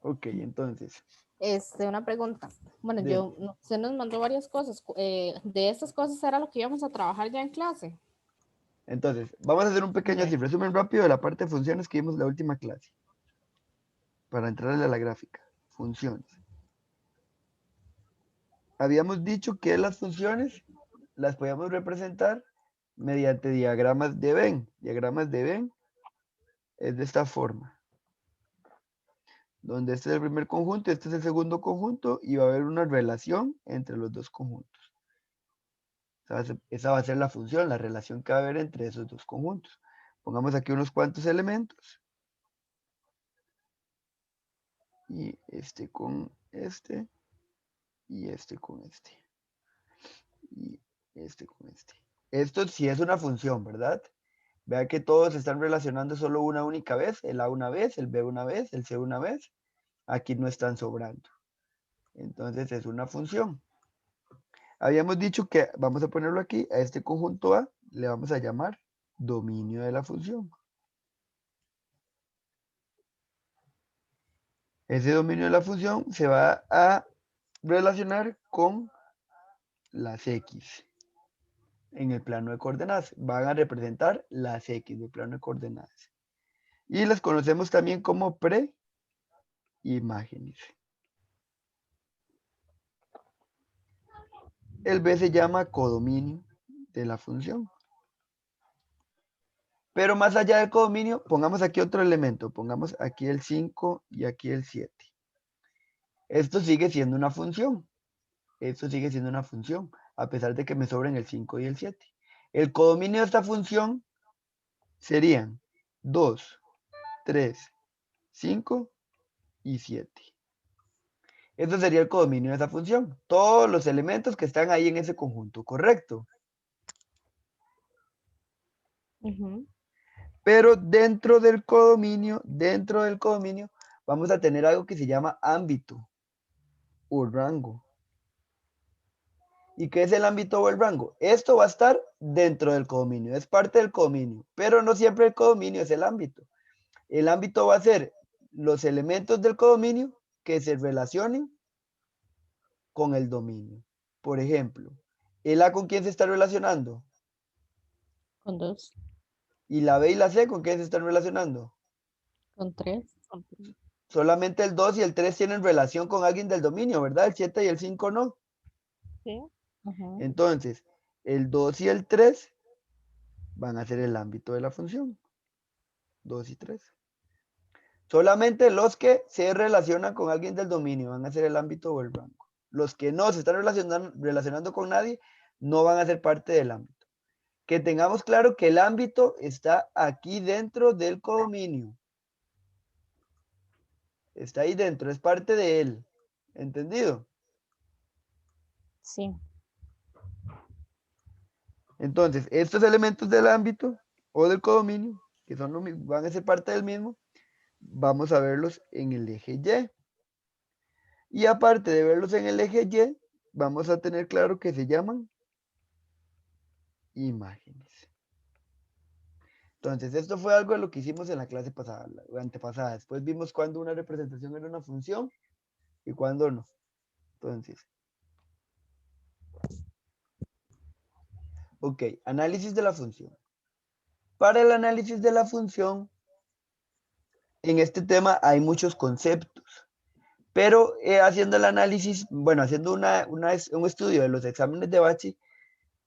Ok, entonces, Una pregunta. Bueno, dime. se nos mandó varias cosas. De estas cosas era lo que íbamos a trabajar ya en clase. Entonces, vamos a hacer un pequeño Ok. así, resumen rápido de la parte de funciones que vimos en la última clase, para entrarle a la gráfica. Funciones. Habíamos dicho que las funciones las podíamos representar mediante diagramas de Venn. Diagramas de Venn es de esta forma, donde este es el primer conjunto, este es el segundo conjunto, y va a haber una relación entre los dos conjuntos. Esa va a ser la función, la relación que va a haber entre esos dos conjuntos. Pongamos aquí unos cuantos elementos. Y este con este, y este con este, y este con este. Esto sí es una función, ¿verdad? Vea que todos se están relacionando solo una única vez, el A una vez, el B una vez, el C una vez. Aquí no están sobrando. Entonces es una función. Habíamos dicho que, vamos a ponerlo aquí, a este conjunto A le vamos a llamar dominio de la función. Ese dominio de la función se va a relacionar con las X en el plano de coordenadas. Van a representar las X del plano de coordenadas. Y las conocemos también como preimágenes. El B se llama codominio de la función. Pero más allá del codominio, pongamos aquí otro elemento. Pongamos aquí el 5 y aquí el 7. Esto sigue siendo una función. Esto sigue siendo una función, a pesar de que me sobren el 5 y el 7. El codominio de esta función serían 2, 3, 5 y 7. Eso sería el codominio de esa función. Todos los elementos que están ahí en ese conjunto, ¿correcto? Ujú. Pero dentro del codominio, vamos a tener algo que se llama ámbito o rango. ¿Y qué es el ámbito o el rango? Esto va a estar dentro del codominio, es parte del codominio, pero no siempre el codominio es el ámbito. El ámbito va a ser los elementos del codominio que se relacionen con el dominio. Por ejemplo, ¿el A con quién se está relacionando? Con dos, ¿Y la B y la C con quién se están relacionando? con tres. Solamente el 2 y el 3 tienen relación con alguien del dominio, ¿verdad? El 7 y el 5 no. Sí. Ajá. Entonces, el 2 y el 3 van a ser el ámbito de la función. 2 y 3. Solamente los que se relacionan con alguien del dominio van a ser el ámbito o el rango. Los que no se están relacionando con nadie no van a ser parte del ámbito. Que tengamos claro que el ámbito está aquí dentro del codominio. Está ahí dentro, es parte de él. ¿Entendido? Sí. Entonces, estos elementos del ámbito o del codominio, que son lo mismo, van a ser parte del mismo, vamos a verlos en el eje Y. Y aparte de verlos en el eje Y, vamos a tener claro que se llaman imágenes. Entonces, esto fue algo de lo que hicimos en la clase pasada, la antepasada. Después vimos cuándo una representación era una función y cuándo no. Entonces, ok, análisis de la función. Para el análisis de la función, en este tema hay muchos conceptos, pero haciendo el análisis, bueno, haciendo un estudio de los exámenes de Bachi,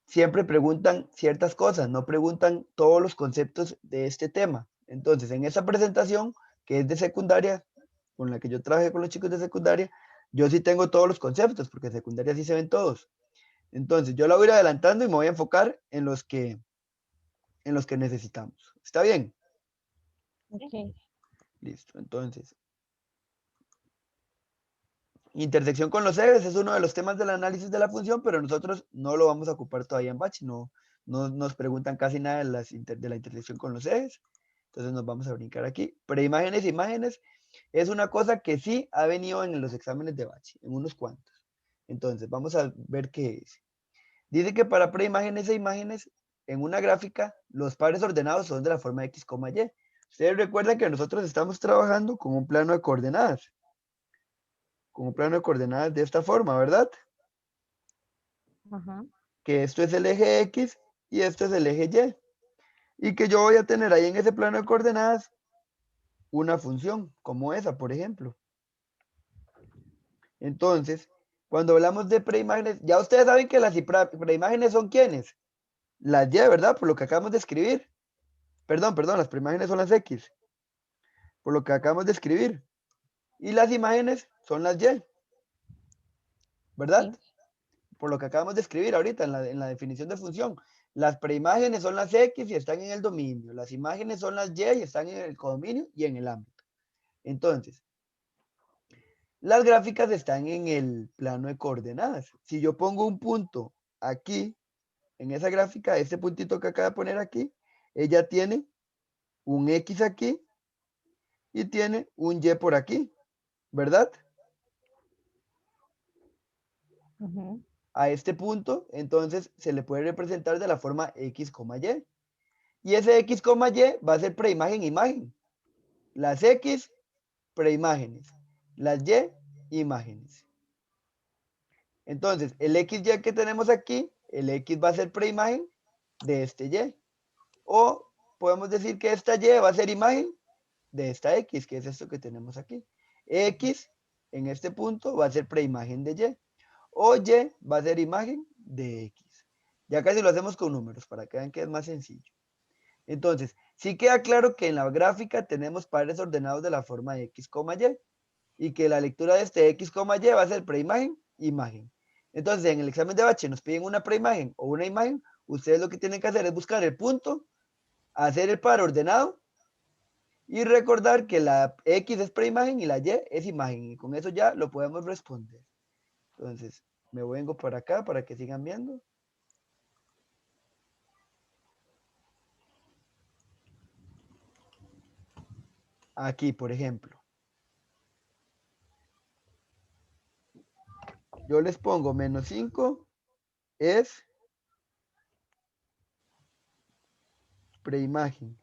siempre preguntan ciertas cosas, no preguntan todos los conceptos de este tema. Entonces, en esa presentación, que es de secundaria, con la que yo trabajé con los chicos de secundaria, yo sí tengo todos los conceptos, porque en secundaria sí se ven todos. Entonces, yo la voy a ir adelantando y me voy a enfocar en los que necesitamos. ¿Está bien? Ok. Listo. Entonces, intersección con los ejes es uno de los temas del análisis de la función, pero nosotros no lo vamos a ocupar todavía en Batch, no nos preguntan casi nada de la intersección con los ejes, entonces nos vamos a brincar aquí. Preimágenes e imágenes es una cosa que sí ha venido en los exámenes de Batch, en unos cuantos. Entonces, vamos a ver qué es. Dice que para preimágenes e imágenes, en una gráfica, los pares ordenados son de la forma X, Y. Ustedes recuerdan que nosotros estamos trabajando con un plano de coordenadas. Con un plano de coordenadas de esta forma, ¿verdad? Ajá. Que esto es el eje X y esto es el eje Y. Y que yo voy a tener ahí en ese plano de coordenadas una función, como esa, por ejemplo. Entonces, cuando hablamos de preimágenes, ya ustedes saben que las preimágenes son ¿quiénes? Las Y, ¿verdad? Por lo que acabamos de escribir. Perdón, las preimágenes son las X, por lo que acabamos de escribir. Y las imágenes son las Y, ¿verdad? Sí. Por lo que acabamos de escribir ahorita en la definición de función. Las preimágenes son las X y están en el dominio. Las imágenes son las Y y están en el codominio y en el ámbito. Entonces, las gráficas están en el plano de coordenadas. Si yo pongo un punto aquí, en esa gráfica, este puntito que acabo de poner aquí, ella tiene un X aquí y tiene un Y por aquí, ¿verdad? Ujú. A este punto, entonces, se le puede representar de la forma X, Y. Y ese X, Y va a ser preimagen, imagen. Las X, preimágenes. Las Y, imágenes. Entonces, el XY que tenemos aquí, el X va a ser preimagen de este Y. O podemos decir que esta Y va a ser imagen de esta X, que es esto que tenemos aquí. X en este punto va a ser preimagen de Y. O Y va a ser imagen de X. Ya casi lo hacemos con números para que vean que es más sencillo. Entonces, sí queda claro que en la gráfica tenemos pares ordenados de la forma X, Y. Y que la lectura de este X, Y va a ser preimagen, imagen. Entonces, en el examen de bache nos piden una preimagen o una imagen. Ustedes lo que tienen que hacer es buscar el punto, hacer el par ordenado y recordar que la X es preimagen y la Y es imagen. Y con eso ya lo podemos responder. Entonces, me vengo por acá para que sigan viendo. Aquí, por ejemplo. Yo les pongo menos 5 es preimagen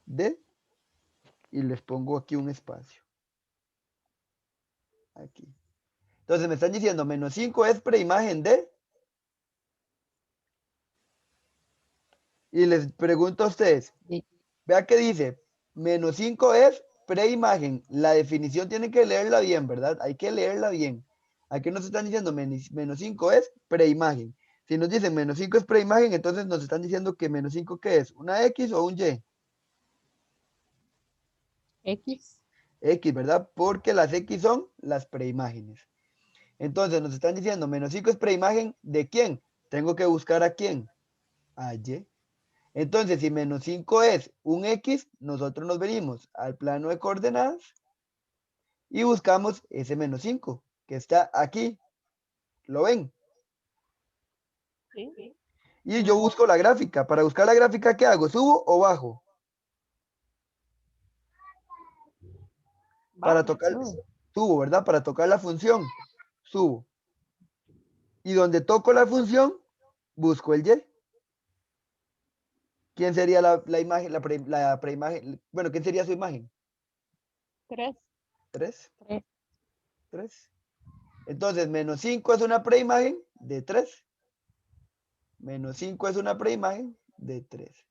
de y les pongo aquí un espacio. Aquí. Entonces me están diciendo menos 5 es preimagen de. Y les pregunto a ustedes, Sí. vea que dice, menos 5 es preimagen. La definición tienen que leerla bien, ¿verdad? Hay que leerla bien. Aquí nos están diciendo menos 5 es preimagen. Si nos dicen menos 5 es preimagen, entonces nos están diciendo que menos 5 ¿qué es? ¿Una X o un Y? X. X, ¿verdad? Porque las X son las preimágenes. Entonces nos están diciendo menos 5 es preimagen ¿de quién? Tengo que buscar a quién. A Y. Entonces, si menos 5 es un X, nosotros nos venimos al plano de coordenadas y buscamos ese menos 5 que está aquí. ¿Lo ven? Sí. Y yo busco la gráfica. Para buscar la gráfica, ¿qué hago? ¿Subo o bajo? Para Bajo. tocar, subo, ¿verdad? Para tocar la función, subo. Y donde toco la función, busco el Y. ¿Quién sería la imagen, la preimagen? Bueno, ¿quién sería su imagen? 3. 3. 3. 3. Entonces, menos 5 es una preimagen de 3. Menos 5 es una preimagen de 3.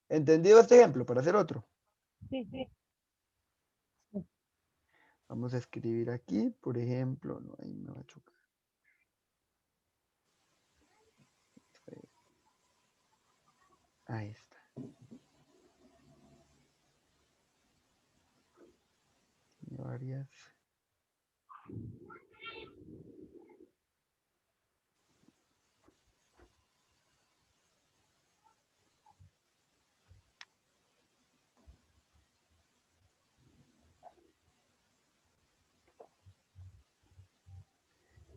¿Entendido este ejemplo? Para hacer otro. Sí, sí. Vamos a escribir aquí, por ejemplo, no, ahí me va a chocar. Ahí está. Tiene varias.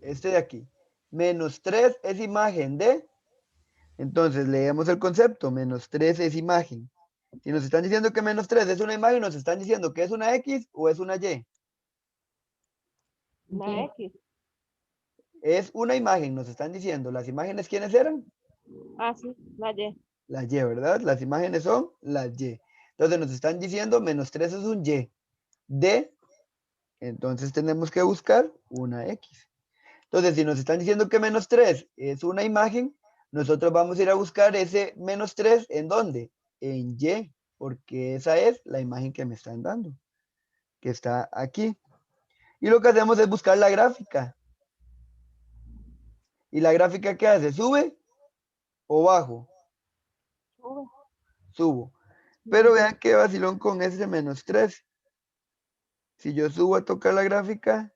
Este de aquí. Menos 3 es imagen de. Entonces leemos el concepto. Menos 3 es imagen. Si nos están diciendo que menos 3 es una imagen, nos están diciendo que es una X o es una Y. Una X. Es una imagen, nos están diciendo. ¿Las imágenes quiénes eran? Ah, sí. La Y. Las Y, ¿verdad? Las imágenes son las Y. Entonces nos están diciendo menos 3 es un Y. D, entonces tenemos que buscar una X. Entonces, si nos están diciendo que menos 3 es una imagen, nosotros vamos a ir a buscar ese menos 3, ¿en dónde? En Y, porque esa es la imagen que me están dando, que está aquí. Y lo que hacemos es buscar la gráfica. ¿Y la gráfica qué hace? ¿Sube o bajo? Sube. Subo. Pero vean qué vacilón con ese menos 3. Si yo subo a tocar la gráfica,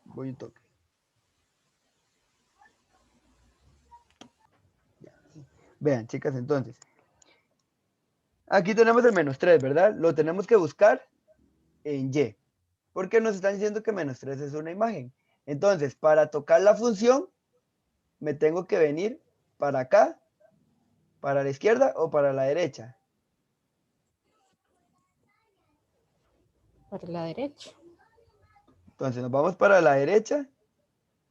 voy un toque. Ya, sí. Vean, chicas, entonces. Aquí tenemos el menos 3, ¿verdad? Lo tenemos que buscar en Y. Porque nos están diciendo que menos 3 es una imagen. Entonces, para tocar la función, me tengo que venir para acá, para la izquierda o para la derecha. Para la derecha. Entonces, nos vamos para la derecha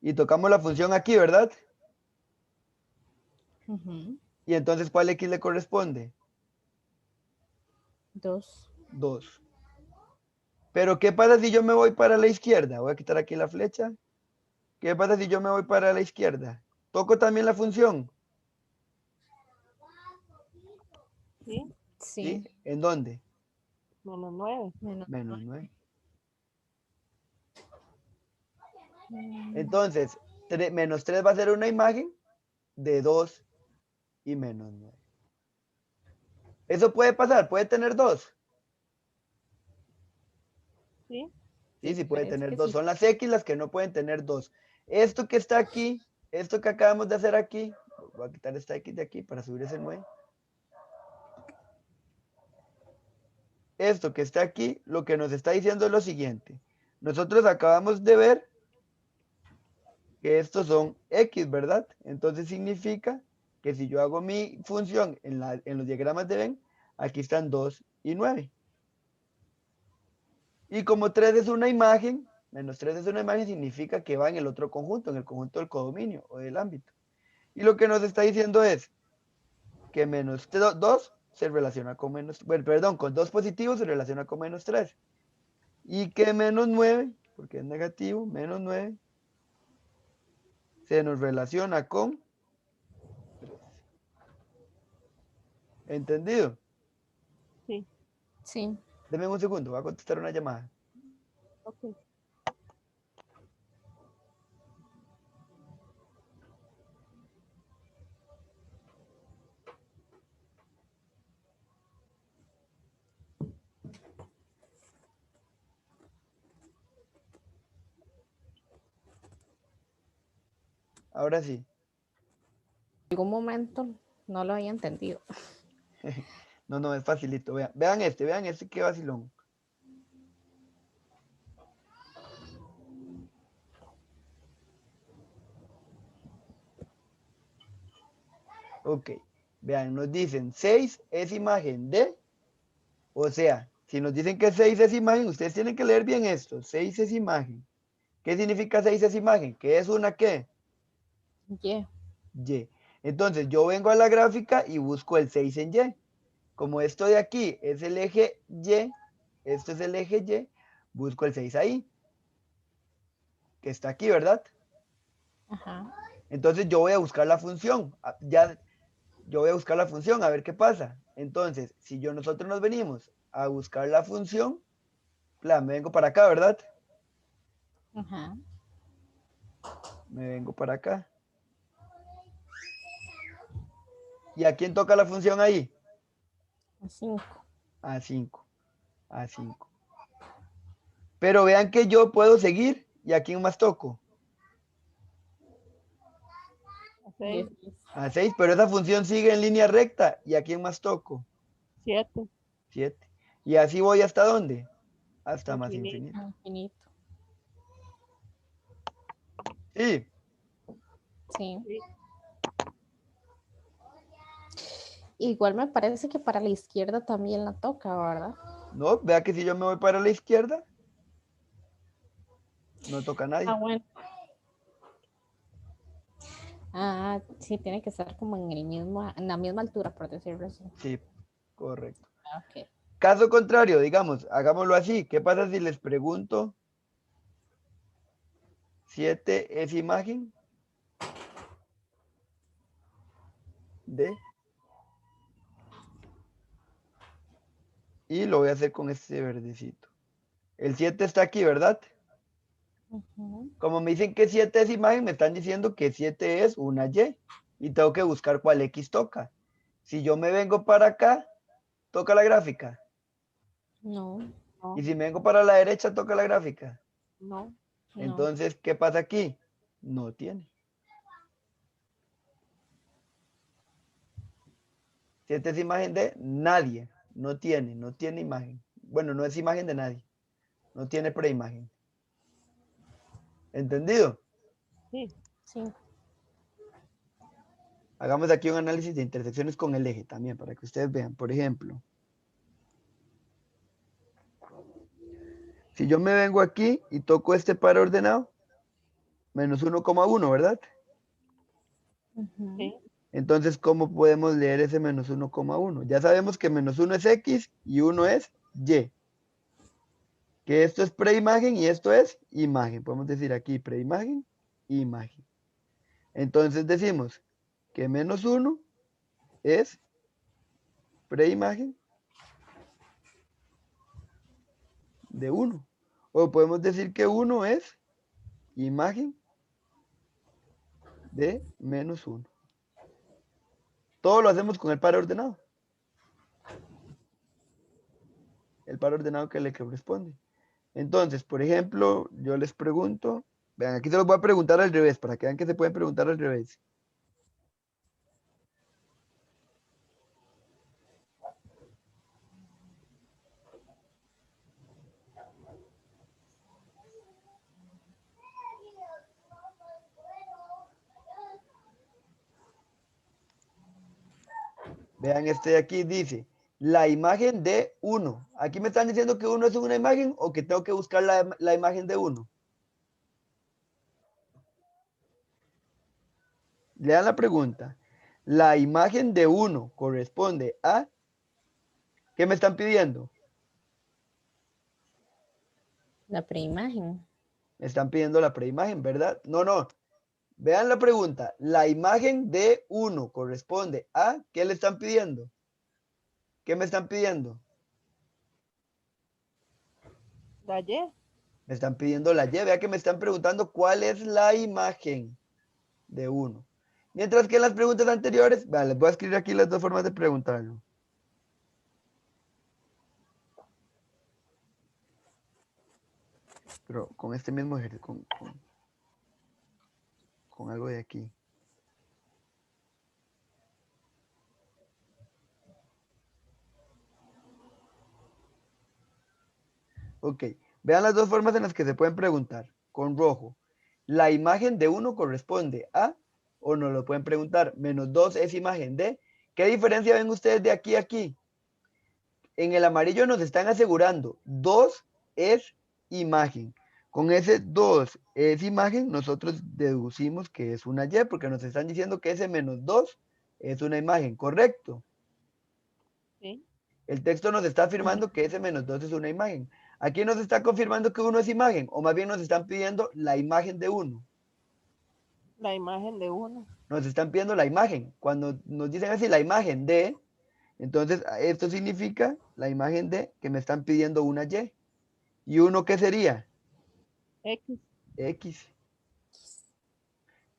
y tocamos la función aquí, ¿verdad? Ujú. Y entonces, ¿cuál X le corresponde? 2. 2. Pero, ¿qué pasa si yo me voy para la izquierda? Voy a quitar aquí la flecha. ¿Qué pasa si yo me voy para la izquierda? ¿Toco también la función? Sí. ¿Sí? Sí. ¿En dónde? Menos 9. Menos Menos 9. 9. Entonces, menos 3 va a ser una imagen de 2 y menos 9. Eso puede pasar, puede tener 2. Sí. Sí, Sí, sí puede parece tener que 2. sí. Son las X las que no pueden tener 2. Esto que está aquí, esto que acabamos de hacer aquí, voy a quitar esta X de aquí para subir ese 9. Esto que está aquí, lo que nos está diciendo es lo siguiente. Nosotros acabamos de ver que estos son X, ¿verdad? Entonces significa que si yo hago mi función en los diagramas de Venn, aquí están 2 y 9. Y como 3 es una imagen, menos 3 es una imagen, significa que va en el otro conjunto, en el conjunto del codominio o del ámbito. Y lo que nos está diciendo es que menos 2 se relaciona con menos, bueno, perdón, con 2 positivos se relaciona con menos 3. Y que menos 9, porque es negativo, menos 9, se nos relaciona con 3. ¿Entendido? Sí. Sí. Deme un segundo, voy a contestar una llamada. Ok. Ahora sí. En algún momento no lo había entendido. No, no, es facilito. Vean, vean este que vacilón. Ok, vean, nos dicen 6 es imagen de, o sea, si nos dicen que 6 es imagen, ustedes tienen que leer bien esto. 6 es imagen. ¿Qué significa 6 es imagen? ¿Qué es una qué? Yeah. Y. Entonces yo vengo a la gráfica y busco el 6 en Y. Como esto de aquí es el eje Y, esto es el eje Y, busco el 6 ahí, que está aquí, ¿verdad? Ajá. Entonces yo voy a buscar la función. Ya, yo voy a buscar la función a ver qué pasa. Entonces, si nosotros nos venimos a buscar la función, me vengo para acá, ¿verdad? Ajá. Me vengo para acá. ¿Y a quién toca la función ahí? 5. A 5. A 5. Pero vean que yo puedo seguir. ¿Y a quién más toco? A 6. A 6, pero esa función sigue en línea recta. ¿Y a quién más toco? 7. 7. ¿Y así voy hasta dónde? Hasta más Infinito. infinito. Infinito. Sí. Sí. Sí. Igual me parece que para la izquierda también la toca, ¿verdad? No, vea que si yo me voy para la izquierda, no toca a Ah, nadie. bueno. Ah, sí, tiene que estar como en el mismo, en la misma altura, por decirlo así. Sí, correcto. Ah, ok. Caso contrario, digamos, hagámoslo así. ¿Qué pasa si les pregunto 7 es imagen de? Y lo voy a hacer con este verdecito. El 7 está aquí, ¿verdad? Ujú. Como me dicen que 7 es imagen, me están diciendo que 7 es una Y. Y tengo que buscar cuál X toca. Si yo me vengo para acá, toca la gráfica. No, No, Y si me vengo para la derecha, toca la gráfica. no. no. Entonces, ¿qué pasa aquí? No tiene. 7 es imagen de nadie. No tiene imagen. Bueno, no es imagen de nadie. No tiene preimagen. ¿Entendido? Sí, Sí. Hagamos aquí un análisis de intersecciones con el eje también, para que ustedes vean. Por ejemplo, si yo me vengo aquí y toco este par ordenado, menos 1,1, ¿verdad? Ujú. sí. Entonces, ¿cómo podemos leer ese menos 1,1? Ya sabemos que menos 1 es X y 1 es Y. Que esto es preimagen y esto es imagen. Podemos decir aquí preimagen, imagen. Entonces decimos que menos 1 es preimagen de 1. O podemos decir que 1 es imagen de menos 1. Todo lo hacemos con el par ordenado. El par ordenado que le corresponde. Entonces, por ejemplo, yo les pregunto, vean, aquí se los voy a preguntar al revés, para que vean que se pueden preguntar al revés. Vean, este de aquí dice, la imagen de 1. Aquí me están diciendo que 1 es una imagen o que tengo que buscar la imagen de 1. Lean la pregunta. La imagen de 1 corresponde a... ¿Qué me están pidiendo? La preimagen. Me están pidiendo la preimagen, ¿verdad? No, no. Vean la pregunta. La imagen de 1 corresponde a... ¿Qué le están pidiendo? ¿Qué me están pidiendo? La Y. Me están pidiendo la Y. Vea que me están preguntando cuál es la imagen de 1. Mientras que en las preguntas anteriores, vale, les voy a escribir aquí las dos formas de preguntarlo. Pero con este mismo ejercicio, con algo de aquí. Ok, vean las dos formas en las que se pueden preguntar. Con rojo, ¿la imagen de 1 corresponde a? O nos lo pueden preguntar, menos 2 es imagen de. ¿Qué diferencia ven ustedes de aquí a aquí? En el amarillo nos están asegurando, 2 es imagen. Con ese 2 es imagen, nosotros deducimos que es una Y, porque nos están diciendo que ese menos 2 es una imagen, ¿correcto? Sí. El texto nos está afirmando que ese menos 2 es una imagen. Aquí nos está confirmando que 1 es imagen, o más bien nos están pidiendo la imagen de 1. La imagen de 1. Nos están pidiendo la imagen. Cuando nos dicen así, la imagen de, entonces esto significa la imagen de que me están pidiendo una Y. ¿Y 1 qué sería? X. X.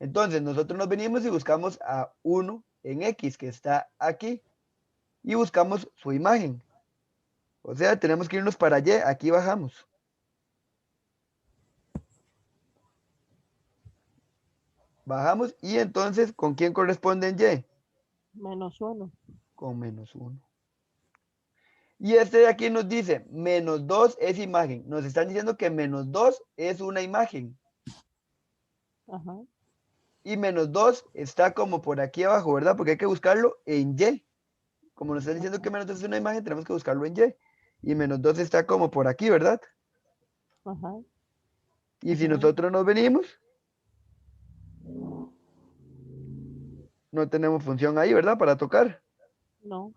Entonces nosotros nos venimos y buscamos a 1 en X, que está aquí, y buscamos su imagen. O sea, tenemos que irnos para Y, aquí bajamos. Bajamos y entonces, ¿con quién corresponde en Y? Menos 1. Con menos 1. Y este de aquí nos dice, menos 2 es imagen. Nos están diciendo que menos 2 es una imagen. Ajá. Y menos 2 está como por aquí abajo, ¿verdad? Porque hay que buscarlo en Y. Como nos están diciendo que menos 2 es una imagen, tenemos que buscarlo en Y. Y menos 2 está como por aquí, ¿verdad? Ajá. Y si Ujú. nosotros nos venimos, No tenemos función ahí, ¿verdad? Para tocar. No.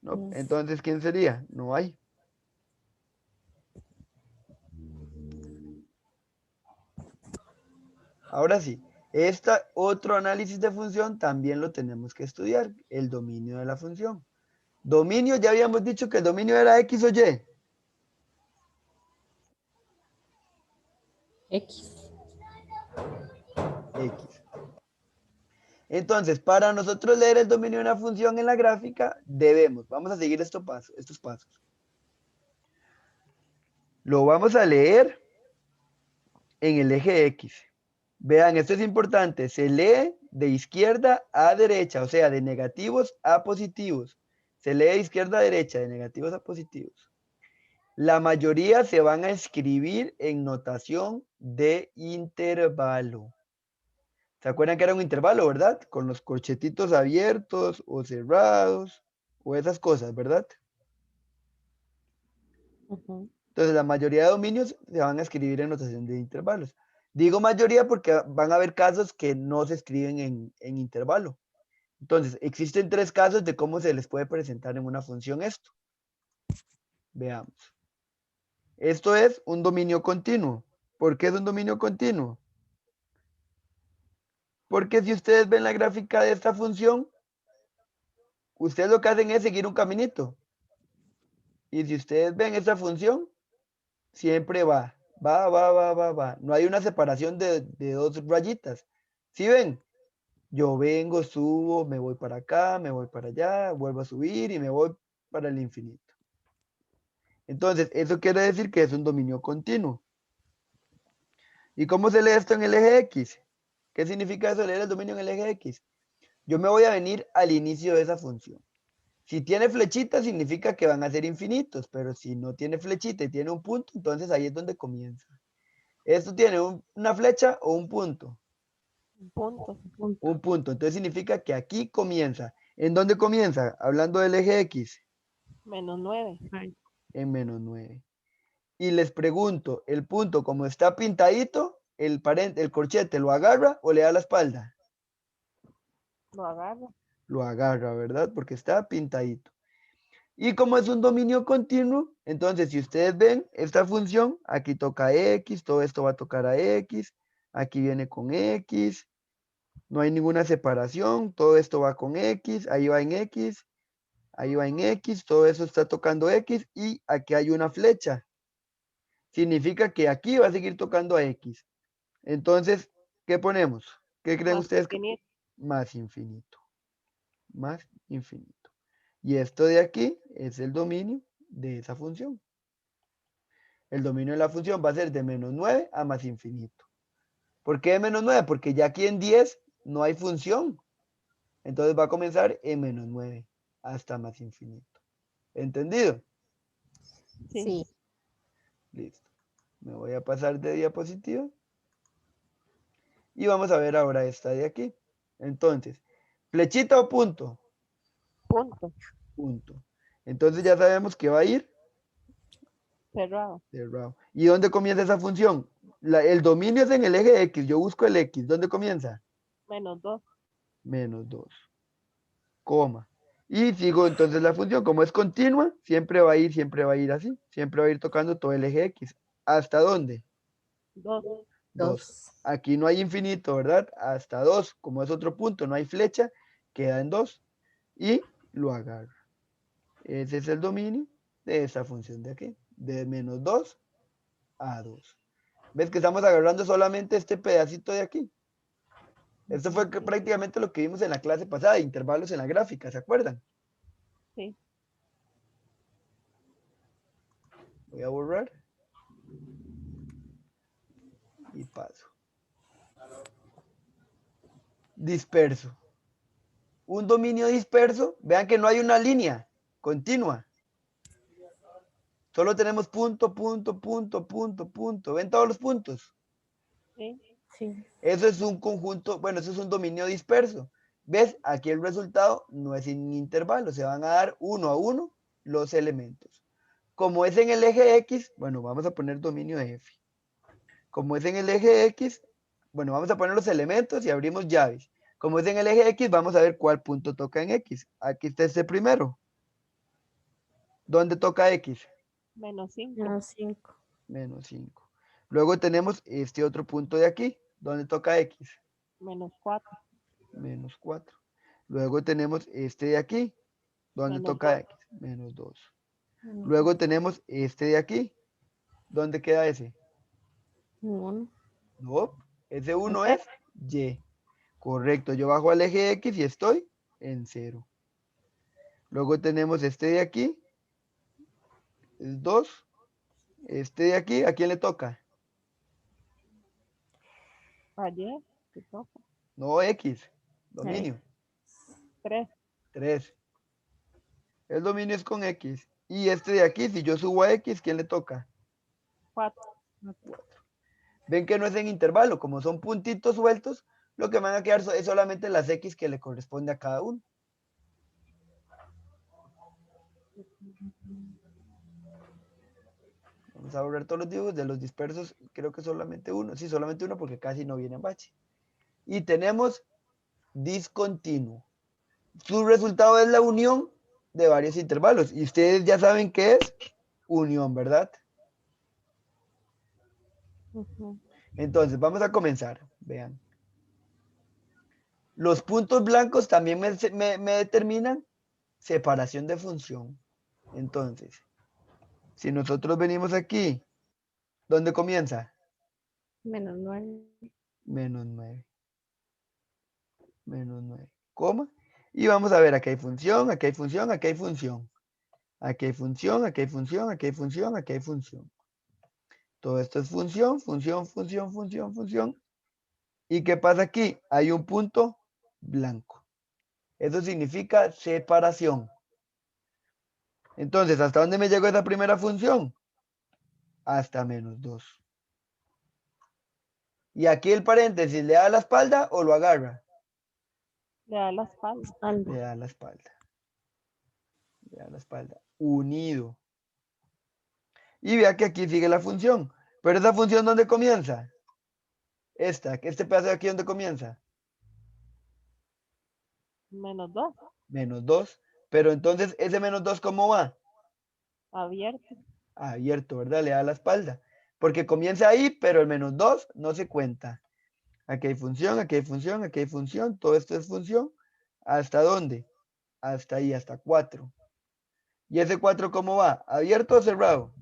No. No. Entonces, ¿quién sería? No hay. Ahora sí, otro análisis de función también lo tenemos que estudiar, el dominio de la función. Dominio, ya habíamos dicho que el dominio era X o Y. X. X. Entonces, para nosotros leer el dominio de una función en la gráfica, vamos a seguir estos pasos. Lo vamos a leer en el eje X. Vean, esto es importante, se lee de izquierda a derecha, o sea, de negativos a positivos. Se lee de izquierda a derecha, de negativos a positivos. La mayoría se van a escribir en notación de intervalo. ¿Se acuerdan que era un intervalo, verdad? Con los corchetitos abiertos o cerrados o esas cosas, ¿verdad? Ujú. Entonces, la mayoría de dominios se van a escribir en notación de intervalos. Digo mayoría porque van a haber casos que no se escriben en intervalo. Entonces, existen 3 casos de cómo se les puede presentar en una función esto. Veamos. Esto es un dominio continuo. ¿Por qué es un dominio continuo? Porque si ustedes ven la gráfica de esta función, ustedes lo que hacen es seguir un caminito. Y si ustedes ven esta función, siempre va. Va. No hay una separación de 2 rayitas. ¿Sí ven? Yo vengo, subo, me voy para acá, me voy para allá, vuelvo a subir y me voy para el infinito. Entonces, eso quiere decir que es un dominio continuo. ¿Y cómo se lee esto en el eje X? ¿Qué significa eso, leer el dominio en el eje X? Yo me voy a venir al inicio de esa función. Si tiene flechita, significa que van a ser infinitos, pero si no tiene flechita y tiene un punto, entonces ahí es donde comienza. ¿Esto tiene una flecha o un punto? Un punto. Un punto. Entonces significa que aquí comienza. ¿En dónde comienza? Hablando del eje X. -9. En -9. Y les pregunto, ¿el punto como está pintadito, el corchete lo agarra o le da la espalda? Lo agarro. Lo agarra, ¿verdad? Porque está pintadito. Y como es un dominio continuo, entonces si ustedes ven esta función, aquí toca X, todo esto va a tocar a X, aquí viene con X, no hay ninguna separación, todo esto va con X, ahí va en X, ahí va en X, todo eso está tocando X y aquí hay una flecha. Significa que aquí va a seguir tocando a X. Entonces, ¿qué ponemos? ¿Qué creen Más ustedes? infinito. Más infinito. Más infinito. Y esto de aquí es el dominio de esa función. El dominio de la función va a ser de -9 a más infinito. ¿Por qué de -9? Porque ya aquí en 10 no hay función. Entonces va a comenzar en -9 hasta más infinito. ¿Entendido? Sí. Sí. Listo. Me voy a pasar de diapositiva. Y vamos a ver ahora esta de aquí. Entonces, flechita o punto. Punto. Punto. Entonces ya sabemos que va a ir Cerrado. cerrado. ¿Y dónde comienza esa función? El dominio es en el eje X. Yo busco el X. ¿Dónde comienza? -2. -2. Coma. Y sigo entonces la función. Como es continua, siempre va a ir así. Siempre va a ir tocando todo el eje X. ¿Hasta dónde? 2. 2. 2. Aquí no hay infinito, ¿verdad? Hasta 2. Como es otro punto, no hay flecha, queda en 2. Y lo agarro. Ese es el dominio de esta función de aquí. De -2 a 2. ¿Ves que estamos agarrando solamente este pedacito de aquí? Esto fue prácticamente lo que vimos en la clase pasada, intervalos en la gráfica, ¿se acuerdan? Sí. Voy a borrar. Y paso. Disperso. Un dominio disperso, vean que no hay una línea continua. Solo tenemos punto, punto, punto, punto, punto. ¿Ven todos los puntos? Sí. Sí. Eso es un conjunto, bueno, eso es un dominio disperso. ¿Ves? Aquí el resultado no es en intervalo, se van a dar uno a uno los elementos. Como es en el eje X, bueno, vamos a poner dominio de F. Como es en el eje X, bueno, vamos a poner los elementos y abrimos llaves. Como es en el eje X, vamos a ver cuál punto toca en X. Aquí está este primero. ¿Dónde toca X? Menos 5. Menos 5. Menos 5. Luego tenemos este otro punto de aquí. ¿Dónde toca X? Menos 4. Menos 4. Luego tenemos este de aquí. ¿Dónde Menos toca 2. X? Menos 2. Luego tenemos este de aquí. ¿Dónde queda ese? 1. No, ese 1 ¿En es Y. Correcto, yo bajo al eje X y estoy en 0. Luego tenemos este de aquí. Es 2. Este de aquí, ¿a quién le toca? Ayer. ¿Qué toca? No, X. Dominio. 3. 3. El dominio es con X. Y este de aquí, si yo subo a X, ¿quién le toca? 4. Ven que no es en intervalo, como son puntitos sueltos, lo que van a quedar es solamente las X que le corresponde a cada uno. Vamos a borrar todos los dibujos de los dispersos, creo que solamente uno. Sí, solamente uno porque casi no viene en bache. Y tenemos discontinuo. Su resultado es la unión de varios intervalos. Y ustedes ya saben qué es unión, ¿verdad? Entonces, vamos a comenzar. Vean. Los puntos blancos también me determinan separación de función. Entonces, si nosotros venimos aquí, ¿dónde comienza? Menos 9. Menos 9. Menos 9. Coma. Y vamos a ver, aquí hay función, aquí hay función, aquí hay función. Aquí hay función, aquí hay función, aquí hay función, aquí hay función. Todo esto es función, función, función, función, función. ¿Y qué pasa aquí? Hay un punto blanco. Eso significa separación. Entonces, ¿hasta dónde me llegó esa primera función? Hasta menos 2. Y aquí el paréntesis, ¿le da la espalda o lo agarra? Le da la espalda. Le da la espalda. Le da la espalda. Unido. Y vea que aquí sigue la función. Pero esa función, ¿dónde comienza? Este pedazo de aquí, ¿dónde comienza? Menos 2. Menos 2. Pero entonces, ¿ese menos 2 cómo va? Abierto. Abierto, ¿verdad? Le da la espalda. Porque comienza ahí, pero el menos 2 no se cuenta. Aquí hay función, aquí hay función, aquí hay función. Todo esto es función. ¿Hasta dónde? Hasta ahí, hasta 4. ¿Y ese 4 cómo va? ¿Abierto o cerrado?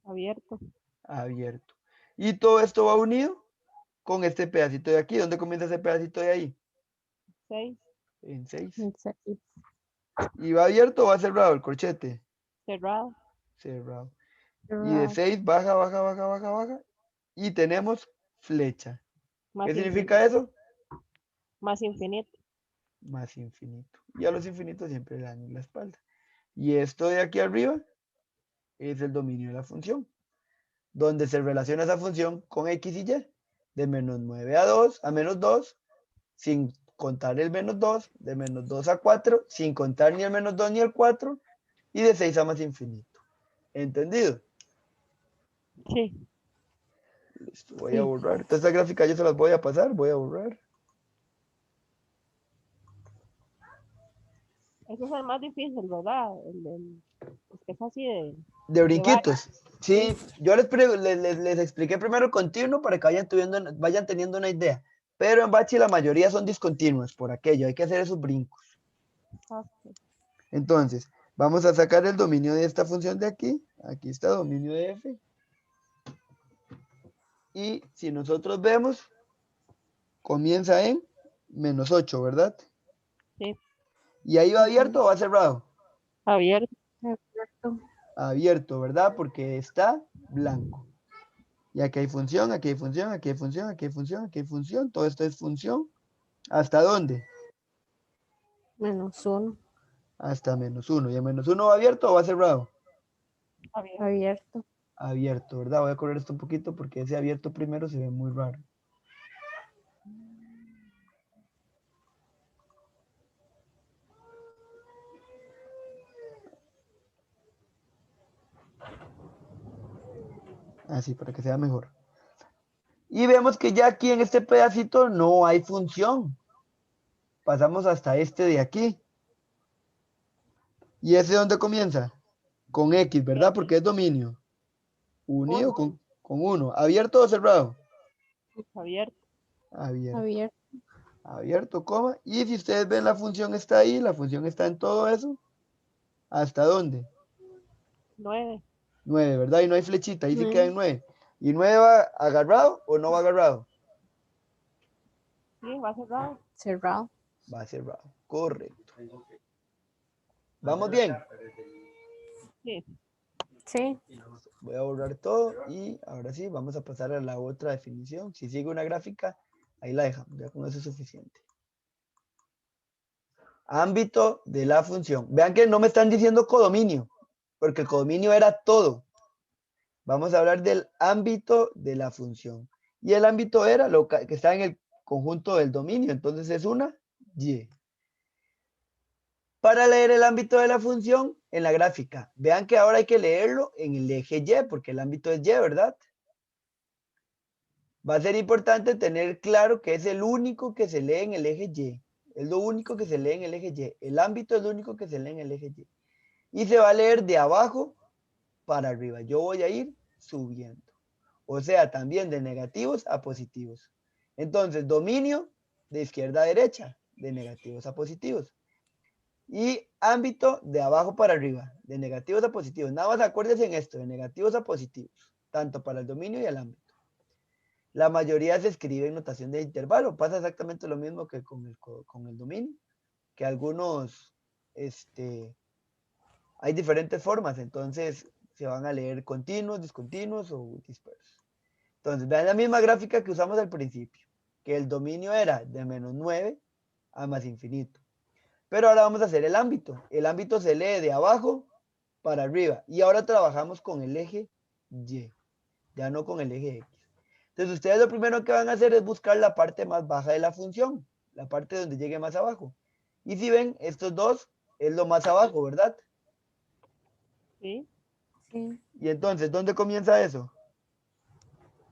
Abierto. Abierto. Y todo esto va unido con este pedacito de aquí. ¿Dónde comienza ese pedacito de ahí? 6. En 6. 6. ¿Y va abierto o va cerrado el corchete? Cerrado. Cerrado. Y de 6 baja, baja, baja, baja, baja. Y tenemos flecha. Más ¿Qué infinito. significa eso? Más infinito. Más infinito. Y a los infinitos siempre le dan la espalda. Y esto de aquí arriba es el dominio de la función, donde se relaciona esa función con X y Y, de menos 9 a 2, a menos 2, sin contar el menos 2, de menos 2 a 4, sin contar ni el menos 2 ni el 4, y de 6 a más infinito. ¿Entendido? Sí. Listo, voy a borrar. Entonces esta gráfica yo se las voy a pasar, voy a borrar. Ese es el más difícil, ¿verdad? El que es así De de varios. brinquitos. Sí, yo les expliqué primero continuo para que vayan teniendo una idea. Pero en Bachi la mayoría son discontinuos por aquello, hay que hacer esos brincos. Exacto. Entonces, vamos a sacar el dominio de esta función de aquí. Aquí está dominio de f. Y si nosotros vemos, comienza en menos 8, ¿verdad? Sí. ¿Y ahí va abierto o va cerrado? Abierto. Abierto. Abierto, ¿verdad? Porque está blanco. Y aquí hay función, aquí hay función, aquí hay función, aquí hay función, aquí hay función. Todo esto es función. ¿Hasta dónde? Menos 1. Hasta menos 1. ¿Y el menos 1 va abierto o va cerrado? Abierto. Abierto. Abierto, ¿verdad? Voy a correr esto un poquito porque ese abierto primero se ve muy raro. Así, para que sea mejor. Y vemos que ya aquí en este pedacito no hay función. pasamos hasta este de aquí. ¿Y ese dónde comienza? Con X, ¿verdad? Porque es dominio. Unido Uno. con 1. ¿Abierto o cerrado? Abierto. Abierto. Abierto. Abierto, coma. Y si ustedes ven, la función está ahí, la función está en todo eso. ¿Hasta dónde? 9. 9, ¿verdad? Y no hay flechita, ahí sí 9. quedan 9. ¿Y 9 va agarrado o no va agarrado? Sí, va cerrado. Cerrado. Va cerrado. Correcto. ¿Vamos bien? Sí. Sí. Voy a borrar todo y ahora sí, vamos a pasar a la otra definición. Si sigue una gráfica, ahí la dejamos. Ya con eso es suficiente. Ámbito de la función. Vean que no me están diciendo codominio, porque el codominio era todo. Vamos a hablar del ámbito de la función. Y el ámbito era lo que está en el conjunto del dominio, entonces es una Y. Para leer el ámbito de la función en la gráfica, vean que ahora hay que leerlo en el eje Y, porque el ámbito es Y, ¿verdad? Va a ser importante tener claro que es el único que se lee en el eje Y. Es lo único que se lee en el eje Y. El ámbito es lo único que se lee en el eje Y. Y se va a leer de abajo para arriba. Yo voy a ir subiendo. O sea, también de negativos a positivos. Entonces, dominio de izquierda a derecha, de negativos a positivos. Y ámbito de abajo para arriba, de negativos a positivos. Nada más acuérdense en esto, de negativos a positivos, tanto para el dominio y el ámbito. La mayoría se escribe en notación de intervalo. Pasa exactamente lo mismo que con el dominio, que algunos, hay diferentes formas, entonces se van a leer continuos, discontinuos o dispersos. Entonces, vean la misma gráfica que usamos al principio, que el dominio era de -9 a más infinito. Pero ahora vamos a hacer el ámbito. El ámbito se lee de abajo para arriba. Y ahora trabajamos con el eje Y, ya no con el eje X. Entonces, ustedes lo primero que van a hacer es buscar la parte más baja de la función, la parte donde llegue más abajo. Y si ven, estos dos es lo más abajo, ¿verdad? Sí. Sí. Y entonces, ¿dónde comienza eso?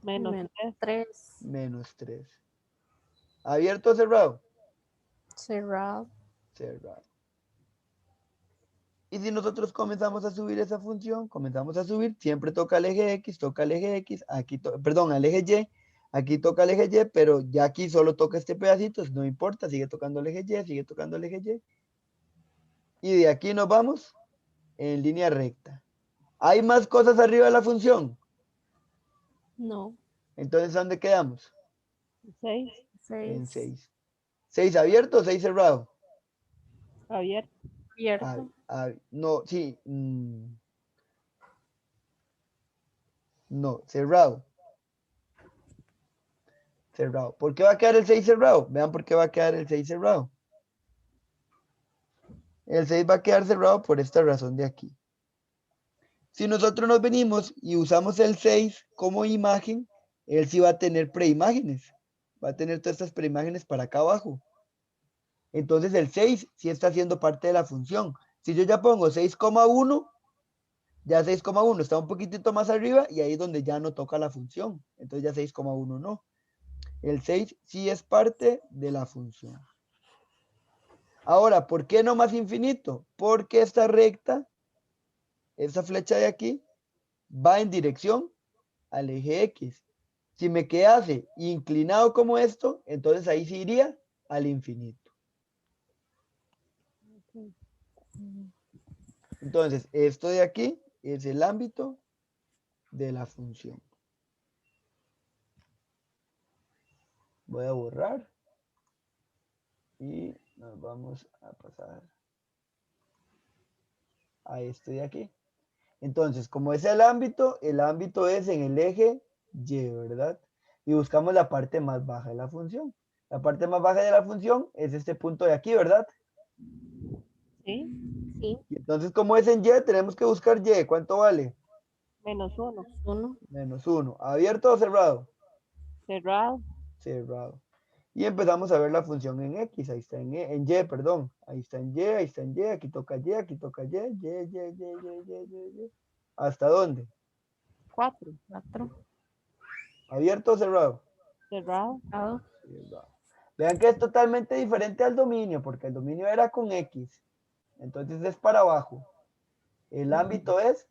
Menos Menos 3. 3. -3. ¿Abierto o cerrado? Cerrado. Cerrado. Y si nosotros comenzamos a subir esa función, comenzamos a subir, siempre toca el eje X, toca el eje X, aquí, perdón, al eje Y, aquí toca el eje Y, pero ya aquí solo toca este pedacito, no importa, sigue tocando el eje Y, sigue tocando el eje Y. Y de aquí nos vamos en línea recta. ¿Hay más cosas arriba de la función? No. Entonces, ¿dónde quedamos? 6. En 6. 6. ¿6 abierto o 6 cerrado? Abierto. Abierto. No, sí. No, cerrado. Cerrado. ¿Por qué va a quedar el 6 cerrado? Vean por qué va a quedar el 6 cerrado. El 6 va a quedar cerrado por esta razón de aquí. Si nosotros nos venimos y usamos el 6 como imagen, él sí va a tener preimágenes. Va a tener todas estas preimágenes para acá abajo. Entonces el 6 sí está haciendo parte de la función. Si yo ya pongo 6,1, ya 6,1 está un poquitito más arriba y ahí es donde ya no toca la función. Entonces ya 6,1 no. El 6 sí es parte de la función. Ahora, ¿por qué no más infinito? Porque esta recta, esta flecha de aquí, va en dirección al eje X. Si me quedase inclinado como esto, entonces ahí sí iría al infinito. Entonces, esto de aquí es el ámbito de la función. Voy a borrar y nos vamos a pasar a esto de aquí. Entonces, como es el ámbito es en el eje Y, ¿verdad? Y buscamos la parte más baja de la función. La parte más baja de la función es este punto de aquí, ¿verdad? Sí. Sí. Y entonces, como es en Y, tenemos que buscar Y. ¿Cuánto vale? -1. 1. -1. ¿Abierto o cerrado? Cerrado. Cerrado. Y empezamos a ver la función en X. Ahí está en Y, perdón. Ahí está en Y, ahí está en Y. Aquí toca Y, aquí toca Y. Y. ¿Hasta dónde? 4. 4. ¿Abierto o cerrado? Cerrado. Cerrado. Cerrado. Vean que es totalmente diferente al dominio, porque el dominio era con X. Entonces es para abajo. El ámbito es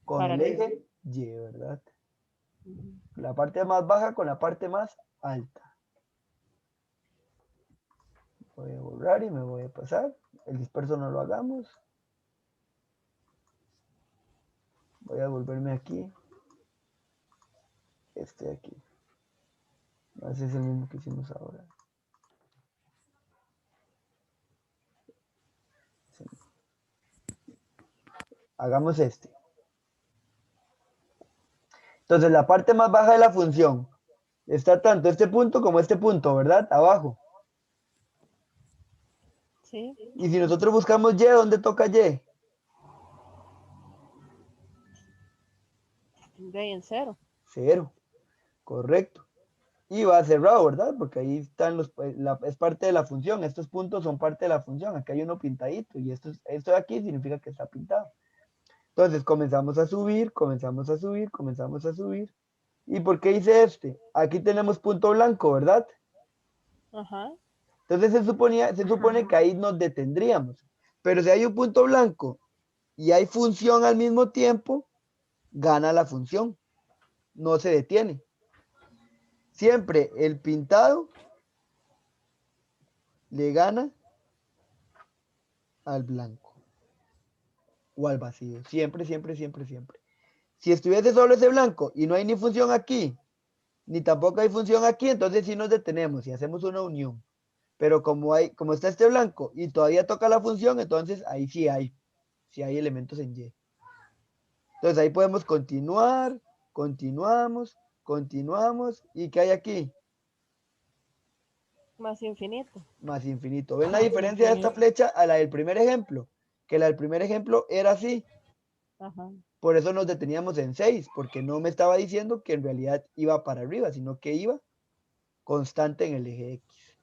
con Para el arriba. eje Y, ¿verdad? Ujú. La parte más baja con la parte más alta. Voy a borrar y me voy a pasar. El disperso no lo hagamos. Voy a volverme aquí. Este de aquí. Ese es el mismo que hicimos ahora. Sí. Hagamos este. Entonces la parte más baja de la función está tanto este punto como este punto, ¿verdad? Abajo. Sí, Y si nosotros buscamos Y, ¿dónde toca Y? de ahí en cero. 0. Correcto. Y va cerrado, ¿verdad? Porque ahí están es parte de la función. Estos puntos son parte de la función. Aquí hay uno pintadito y esto de aquí significa que está pintado. Entonces comenzamos a subir, comenzamos a subir, comenzamos a subir. ¿Y por qué hice este? Aquí tenemos punto blanco, ¿verdad? Ajá. Entonces se supone que ahí nos detendríamos. Pero si hay un punto blanco y hay función al mismo tiempo, gana la función. No se detiene. Siempre el pintado le gana al blanco o al vacío. Siempre, siempre, siempre, siempre. Si estuviese solo ese blanco y no hay ni función aquí, ni tampoco hay función aquí, entonces sí nos detenemos y hacemos una unión. Pero como está este blanco y todavía toca la función, entonces ahí sí hay elementos en Y. Entonces ahí podemos continuar, continuamos, continuamos. ¿Y qué hay aquí? Más infinito. Más infinito. ¿Ven la Más diferencia de esta infinito. flecha a la del primer ejemplo? Que la del primer ejemplo era así. Ajá. Por eso nos deteníamos en 6, porque no me estaba diciendo que en realidad iba para arriba, sino que iba constante en el eje X.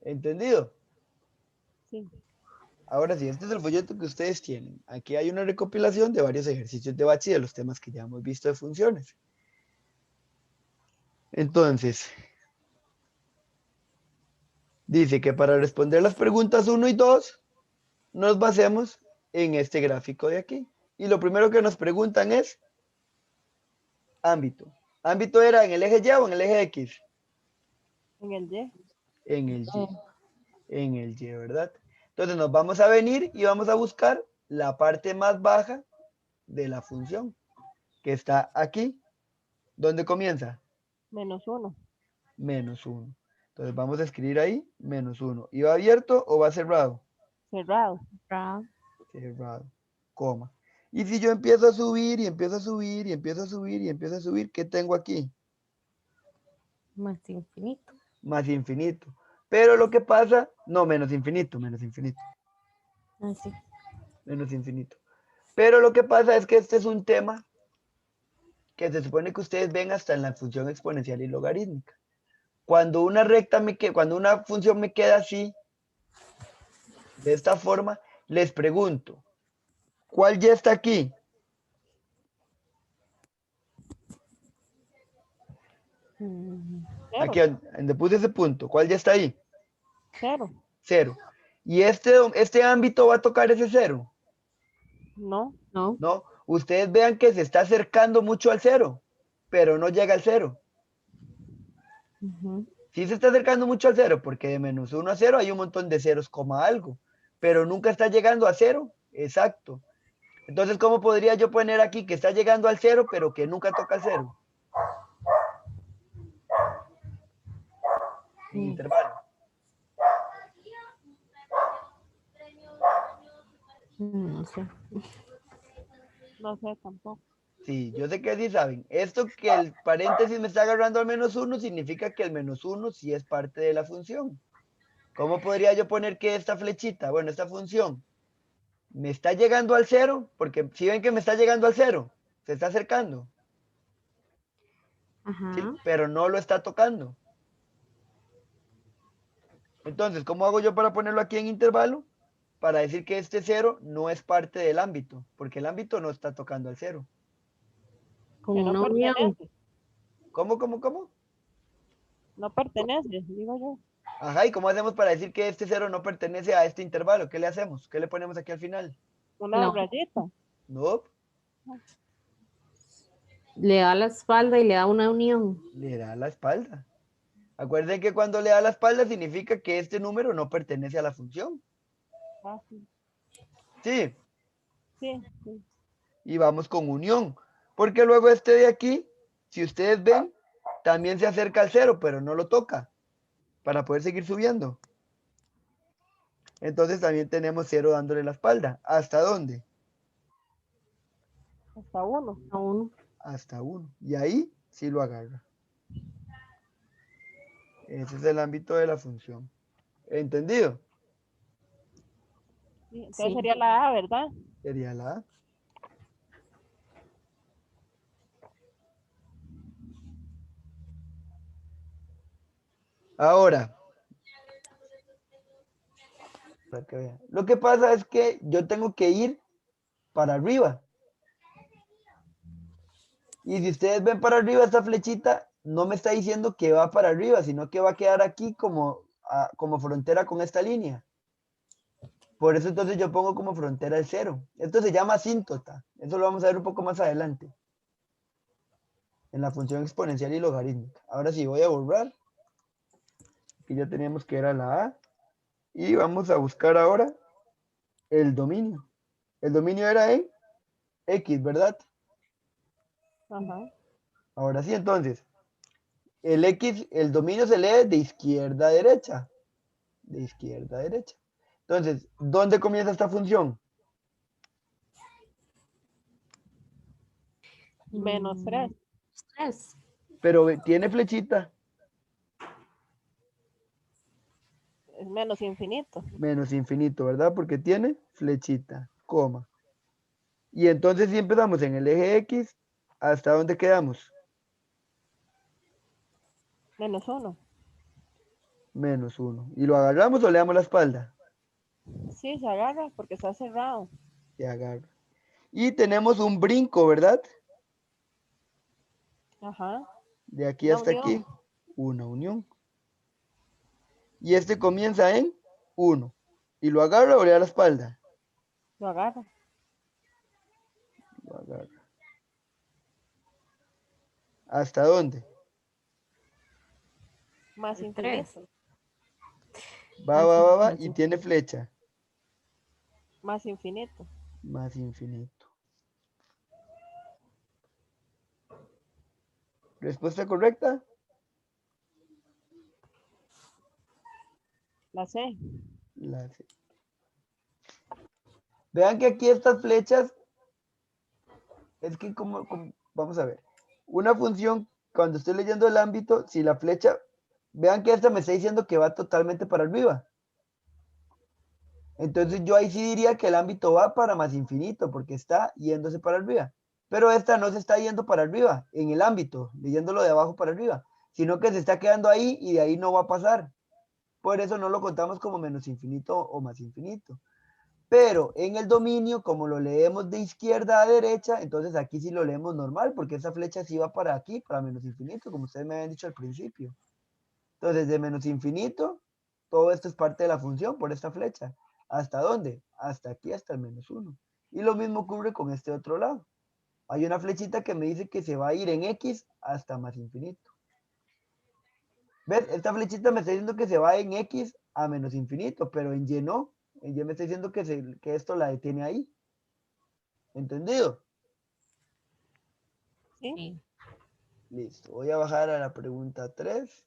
¿Entendido? Sí. Ahora sí, este es el folleto que ustedes tienen. Aquí hay una recopilación de varios ejercicios de Bachi de los temas que ya hemos visto de funciones. Entonces, dice que para responder las preguntas 1 y 2, nos basemos en este gráfico de aquí. Y lo primero que nos preguntan es ámbito. ¿Ámbito era en el eje Y o en el eje X? En el Y. En el Y. En el Y, ¿verdad? Entonces nos vamos a venir y vamos a buscar la parte más baja de la función, que está aquí. ¿Dónde comienza? -1. -1. Entonces vamos a escribir ahí -1. ¿Y va abierto o va cerrado? Cerrado. Cerrado, coma. Y si yo empiezo a subir y empiezo a subir y empiezo a subir y empiezo a subir, ¿qué tengo aquí? Más infinito. Más infinito. Pero lo que pasa, no, menos infinito, menos infinito, Así. menos infinito. Pero lo que pasa es que este es un tema que se supone que ustedes ven hasta en la función exponencial y logarítmica. Cuando una cuando una función me queda así, de esta forma, les pregunto, ¿cuál ya está aquí? Cero. Aquí donde puse ese punto, ¿cuál ya está ahí? Cero. 0. ¿Y este ámbito va a tocar ese 0? No. No. ¿No? Ustedes vean que se está acercando mucho al 0, pero no llega al 0. Ujú. Sí se está acercando mucho al 0, porque de -1 a 0 hay un montón de ceros, coma algo, pero nunca está llegando a 0. Exacto. Entonces, ¿cómo podría yo poner aquí que está llegando al 0, pero que nunca toca el 0? En intervalo. No sé. No sé tampoco. Sí, yo sé que sí saben. Esto que el paréntesis me está agarrando al -1 significa que el -1 sí es parte de la función. ¿Cómo podría yo poner que esta flechita, bueno, esta función, me está llegando al 0? Porque si ven que me está llegando al 0, se está acercando, ¿sí? Ajá. Pero no lo está tocando. Entonces, ¿cómo hago yo para ponerlo aquí en intervalo? Para decir que este 0 no es parte del ámbito, porque el ámbito no está tocando al 0. Con Que no una unión. pertenece. ¿Cómo, cómo, cómo? No pertenece, digo yo. Ajá, ¿y cómo hacemos para decir que este 0 no pertenece a este intervalo? ¿Qué le hacemos? ¿Qué le ponemos aquí al final? Una No. rayita. No, Le da la espalda y le da una unión. le da la espalda. Acuérdense que cuando le da la espalda significa que este número no pertenece a la función. Ah, sí. Sí, Sí, sí. y vamos con unión. Porque luego este de aquí, si ustedes ven, también se acerca al 0, pero no lo toca para poder seguir subiendo. Entonces también tenemos 0 dándole la espalda. ¿Hasta dónde? Hasta 1. A uno. Hasta 1. Y ahí sí lo agarra. Ese es el ámbito de la función. ¿Entendido? Sí, entonces Sí. sería la A, ¿verdad? Sería la A. Ahora, para que vean. Lo que pasa es que yo tengo que ir para arriba. Y si ustedes ven para arriba esta flechita, no me está diciendo que va para arriba, sino que va a quedar aquí como, como frontera con esta línea. Por eso entonces yo pongo como frontera el 0. Esto se llama asíntota. Eso lo vamos a ver un poco más adelante. En la función exponencial y logarítmica. Ahora sí, voy a borrar. Aquí ya teníamos que era la A. Y vamos a buscar ahora el dominio. El dominio era en X, ¿verdad? Ajá. Ahora sí, entonces, el X, el dominio se lee de izquierda a derecha. De izquierda a derecha. Entonces, ¿dónde comienza esta función? Menos 3. 3. Pero tiene flechita. Es menos infinito. Menos infinito, ¿verdad? Porque tiene flechita, coma. Y entonces si empezamos en el eje X, ¿hasta dónde quedamos? Menos 1. Menos 1. ¿Y lo agarramos o le damos la espalda? Sí, se agarra porque está cerrado. Se agarra. Y tenemos un brinco, ¿verdad? Ajá. De aquí Una hasta unión. aquí, una unión. Y este comienza en 1. ¿Y lo agarra o le da la espalda? Lo agarra. Lo agarra. ¿Hasta dónde? Más El infinito. Va, y tiene flecha. Más infinito. Más infinito. ¿Respuesta correcta? La C. La C. Vean que aquí estas flechas, es que vamos a ver. Una función, cuando estoy leyendo el ámbito, si la flecha, vean que esta me está diciendo que va totalmente para arriba. Entonces yo ahí sí diría que el ámbito va para más infinito, porque está yéndose para arriba. Pero esta no se está yendo para arriba, en el ámbito, leyéndolo de abajo para arriba, sino que se está quedando ahí y de ahí no va a pasar. Por eso no lo contamos como menos infinito o más infinito. Pero en el dominio, como lo leemos de izquierda a derecha, entonces aquí sí lo leemos normal, porque esa flecha sí va para aquí, para menos infinito, como ustedes me habían dicho al principio. Entonces, de menos infinito, todo esto es parte de la función por esta flecha. ¿Hasta dónde? Hasta aquí, hasta el menos 1. Y lo mismo ocurre con este otro lado. Hay una flechita que me dice que se va a ir en X hasta más infinito. ¿Ves? Esta flechita me está diciendo que se va en X a menos infinito, pero en Y no. En Y me está diciendo que esto la detiene ahí. ¿Entendido? Sí. Sí. Listo. Voy a bajar a la pregunta 3.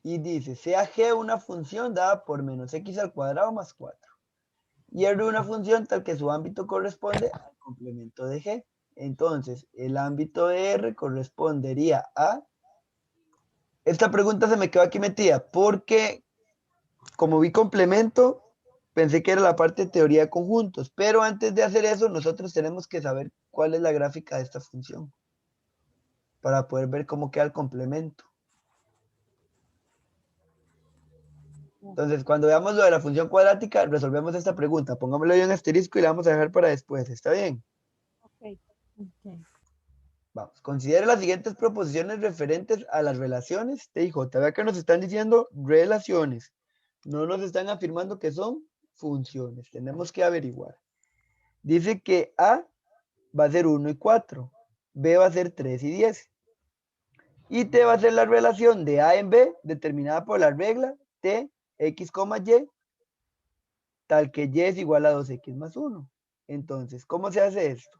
Y dice, sea G una función dada por menos X al cuadrado más 4. Y R una función tal que su ámbito corresponde al complemento de G. Entonces, el ámbito de R correspondería a... Esta pregunta se me quedó aquí metida porque como vi complemento, pensé que era la parte de teoría de conjuntos, pero antes de hacer eso, nosotros tenemos que saber cuál es la gráfica de esta función para poder ver cómo queda el complemento. Entonces, cuando veamos lo de la función cuadrática, resolvemos esta pregunta. Pongámosle ahí un asterisco y la vamos a dejar para después. ¿Está bien? Ok. Ok. Vamos, considere las siguientes proposiciones referentes a las relaciones T y J. Vea que nos están diciendo relaciones. No nos están afirmando que son funciones. Tenemos que averiguar. Dice que A va a ser 1 y 4. B va a ser 3 y 10. Y T va a ser la relación de A en B determinada por la regla T, X, Y, tal que Y es igual a 2X más 1. Entonces, ¿cómo se hace esto?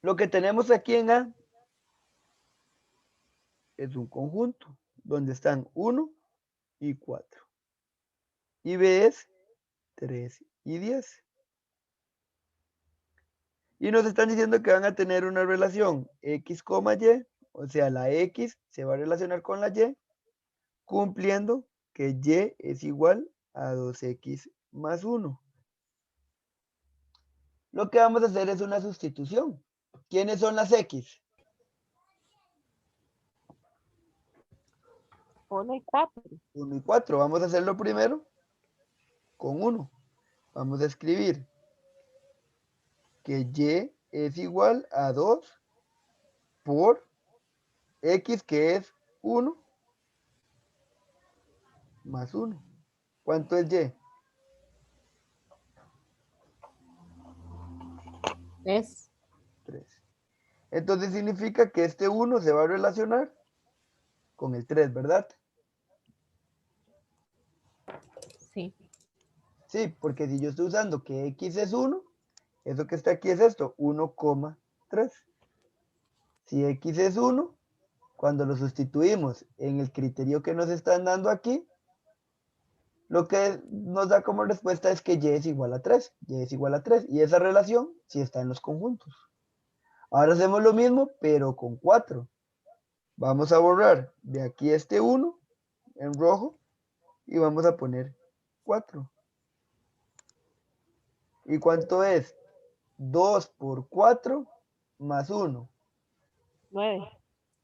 Lo que tenemos aquí en A es un conjunto donde están 1 y 4. Y B es 3 y 10. Y nos están diciendo que van a tener una relación X, Y, o sea, la X se va a relacionar con la Y, cumpliendo que Y es igual a 2X más 1. Lo que vamos a hacer es una sustitución. ¿Quiénes son las X? 1 y 4. 1 y 4. Vamos a hacerlo primero con 1. Vamos a escribir que Y es igual a 2 por X, que es 1, más 1. ¿Cuánto es Y? Es, 3. Entonces significa que este 1 se va a relacionar con el 3, ¿verdad? sí. Sí, porque si yo estoy usando que X es 1, eso que está aquí es esto, 1,3. Si X es 1, cuando lo sustituimos en el criterio que nos están dando aquí, lo que nos da como respuesta es que Y es igual a 3. Y es igual a 3. Y esa relación sí está en los conjuntos. Ahora hacemos lo mismo, pero con 4. Vamos a borrar de aquí este 1 en rojo y vamos a poner 4. ¿Y cuánto es? 2 por 4 más 1. 9.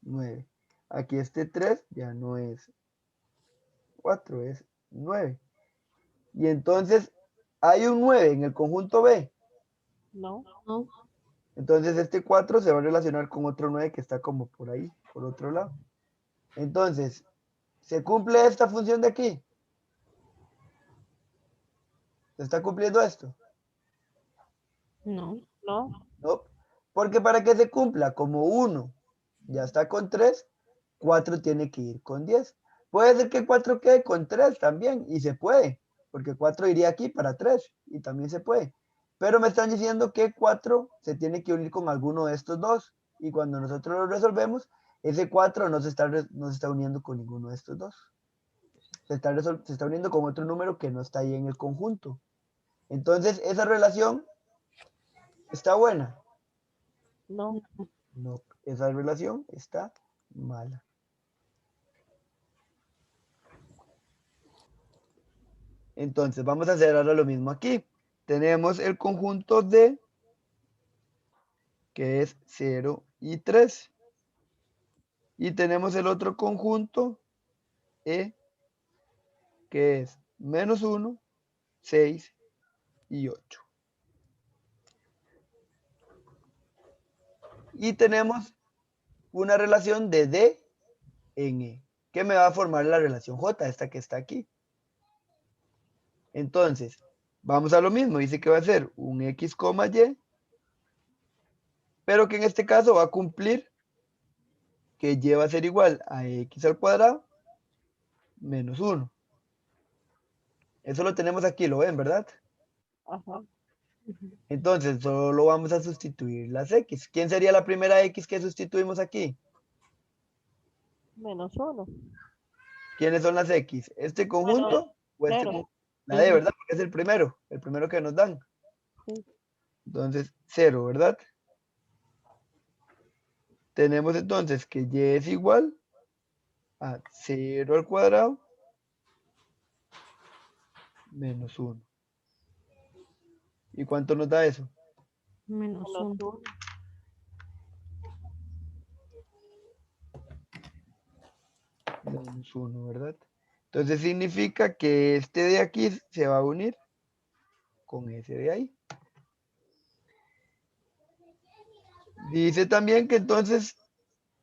9. Aquí este 3 ya no es 4, es 9. Y entonces hay un 9 en el conjunto B. No. No, Entonces este 4 se va a relacionar con otro 9 que está como por ahí, por otro lado. Entonces, ¿se cumple esta función de aquí? ¿Se está cumpliendo esto? no. No. No. Porque para que se cumpla como 1 ya está con 3, 4 tiene que ir con 10. Puede ser que 4 quede con 3 también, y se puede, porque 4 iría aquí para 3, y también se puede. Pero me están diciendo que 4 se tiene que unir con alguno de estos dos, y cuando nosotros lo resolvemos, ese 4 no se está uniendo con ninguno de estos dos. Se está uniendo con otro número que no está ahí en el conjunto. Entonces, esa relación está buena. No. No, esa relación está mala. Entonces, vamos a hacer ahora lo mismo aquí. Tenemos el conjunto D, que es 0 y 3. Y tenemos el otro conjunto, E, que es menos 1, 6 y 8. Y tenemos una relación de D en E, que me va a formar la relación J, esta que está aquí. Entonces, vamos a lo mismo. Dice que va a ser un X, Y, pero que en este caso va a cumplir que Y va a ser igual a X al cuadrado menos 1. Eso lo tenemos aquí, lo ven, ¿verdad? Ajá. Entonces, solo vamos a sustituir las X. ¿Quién sería la primera X que sustituimos aquí? Menos 1. ¿Quiénes son las X? ¿Este conjunto o este 0. conjunto? La D, ¿verdad? Porque es el primero que nos dan. Sí. Entonces, 0, ¿verdad? Tenemos entonces que Y es igual a 0 al cuadrado menos 1. ¿Y cuánto nos da eso? Menos Menos 1. 1. Menos 1, ¿verdad? Entonces significa que este de aquí se va a unir con ese de ahí. Dice también que entonces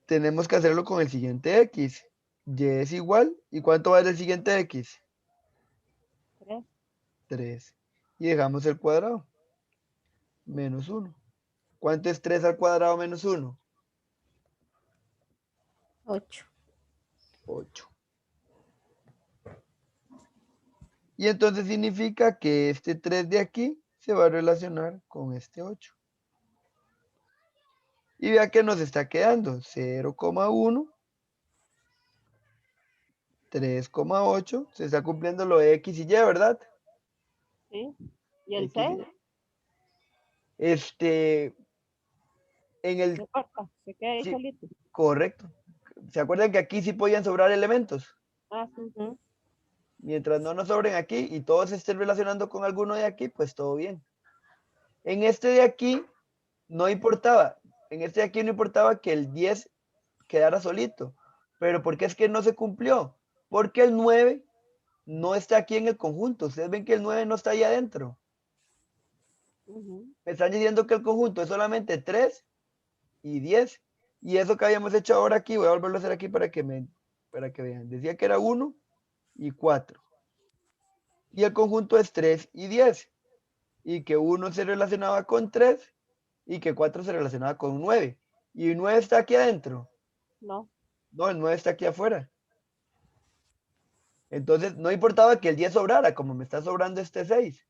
tenemos que hacerlo con el siguiente x. Y es igual. ¿Y cuánto va a ser el siguiente x? 3. 3. Y dejamos el cuadrado. Menos 1. ¿Cuánto es 3 al cuadrado menos 1? 8. 8. Y entonces significa que este 3 de aquí se va a relacionar con este 8. Y vea que nos está quedando 0,1, 3,8. Se está cumpliendo lo de x y y, ¿verdad? ¿Sí? ¿Y el X 6? y. En No el, importa, se queda ahí sí, solito. correcto. ¿Se acuerdan que aquí sí podían sobrar elementos? Ah, sí. Mientras no nos sobren aquí y todos estén relacionando con alguno de aquí, pues todo bien. En este de aquí no importaba. En este de aquí no importaba que el 10 quedara solito. Pero ¿por qué es que no se cumplió? Porque el 9 no está aquí en el conjunto. Ustedes ven que el 9 no está ahí adentro. Ujú. Me están diciendo que el conjunto es solamente 3 y 10. Y eso que habíamos hecho ahora aquí, voy a volverlo a hacer aquí para que vean. Decía que era 1 y 4. Y el conjunto es 3 y 10. Y que 1 se relacionaba con 3 y que 4 se relacionaba con 9. Y 9 está aquí adentro. No. No, el 9 está aquí afuera. Entonces no importaba que el 10 sobrara, como me está sobrando este 6.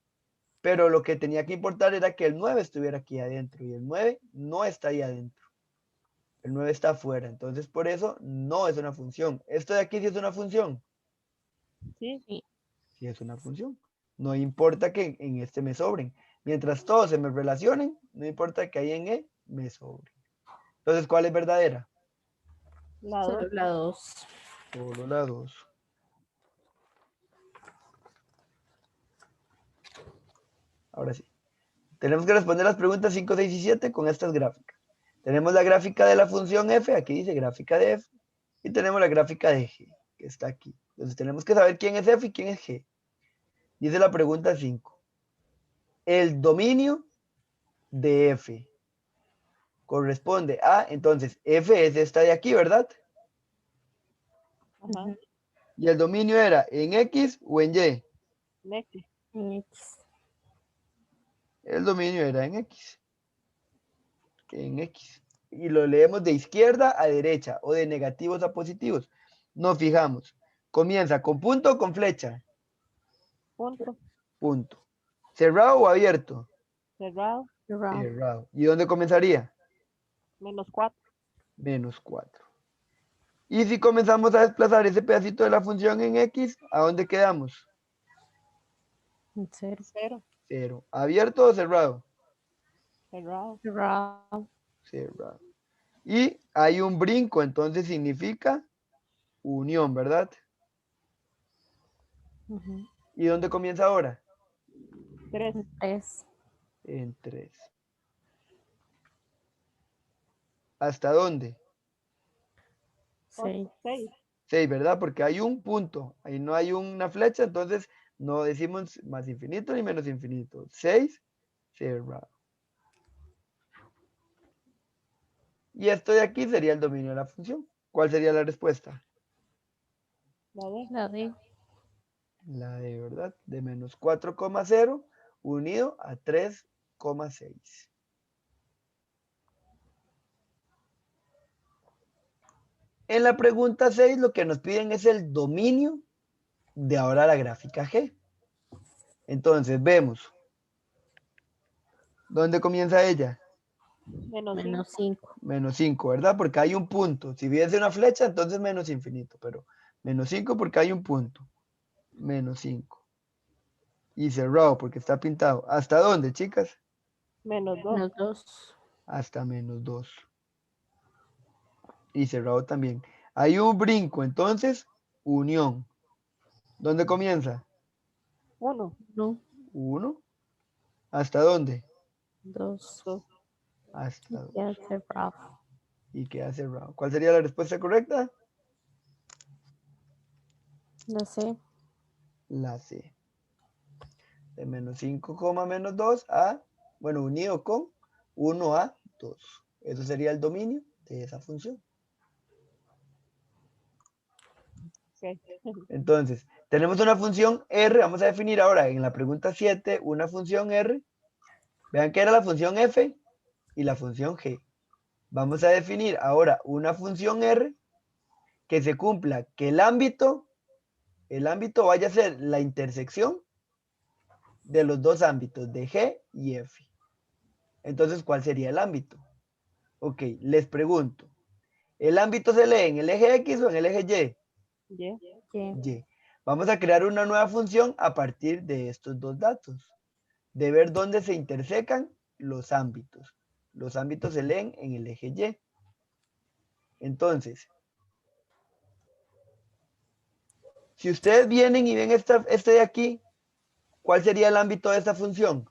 Pero lo que tenía que importar era que el 9 estuviera aquí adentro. Y el 9 no está ahí adentro. El 9 está afuera. Entonces por eso no es una función. Esto de aquí sí es una función. Sí. Sí. Sí es una función. No importa que en este me sobren. Mientras todos se me relacionen, no importa que ahí en E me sobre. Entonces, ¿cuál es verdadera? La 2. Solo la 2. Solo la 2. Ahora sí. Tenemos que responder las preguntas 5, 6 y 7 con estas gráficas. Tenemos la gráfica de la función f, aquí dice gráfica de f, y tenemos la gráfica de g, que está aquí. Entonces tenemos que saber quién es f y quién es g. Dice la pregunta 5. El dominio de f corresponde a, entonces, f es esta de aquí, ¿verdad? Ajá. Y el dominio era en x o en y. Next. X. El dominio era en x. En x. Y lo leemos de izquierda a derecha o de negativos a positivos. Nos fijamos. Comienza con punto o con flecha. Punto. Punto. ¿Cerrado o abierto? Cerrado. Cerrado. Cerrado. ¿Y dónde comenzaría? Menos 4. Menos 4. Y si comenzamos a desplazar ese pedacito de la función en x, ¿a dónde quedamos? 0. 0. 0. ¿Abierto o cerrado? Cerrado. Cerrado. Cerrado. Y hay un brinco, entonces significa unión, ¿verdad? ¿Y dónde comienza ahora? 3. 3. En 3. ¿Hasta dónde? 6. 6. 6, ¿verdad? Porque hay un punto, ahí no hay una flecha, entonces no decimos más infinito ni menos infinito. 6, cerrado. Y esto de aquí sería el dominio de la función. ¿Cuál sería la respuesta? La D. La D. La de, ¿verdad? De menos 4,0 unido a 3,6. En la pregunta 6 lo que nos piden es el dominio de ahora la gráfica G. Entonces vemos. ¿Dónde comienza ella? Menos 5. Menos 5. Menos 5, ¿verdad? Porque hay un punto. Si viese una flecha, entonces menos infinito, pero menos 5 porque hay un punto. Menos 5. Y cerrado porque está pintado. ¿Hasta dónde, chicas? Menos 2. Menos 2. Hasta menos 2. Y cerrado también. Hay un brinco, entonces, unión. ¿Dónde comienza? 1. 1. 1. ¿Hasta dónde? 2. 2. Hasta 2. Ya cerrado. Y queda cerrado. ¿Cuál sería la respuesta correcta? La C. La C. De menos 5, menos 2 a, bueno, unido con 1 a 2. Eso sería el dominio de esa función. Ok. Entonces, tenemos una función R, vamos a definir ahora en la pregunta 7 una función R. Vean que era la función f y la función g. Vamos a definir ahora una función R que se cumpla que el ámbito vaya a ser la intersección de los dos ámbitos de G y F. Entonces, ¿cuál sería el ámbito? Ok, les pregunto. ¿El ámbito se lee en el eje X o en el eje Y? Yeah. Y. Vamos a crear una nueva función a partir de estos dos datos. De ver dónde se intersecan los ámbitos. Los ámbitos se leen en el eje Y. Entonces, si ustedes vienen y ven este de aquí, ¿cuál sería el ámbito de esta función?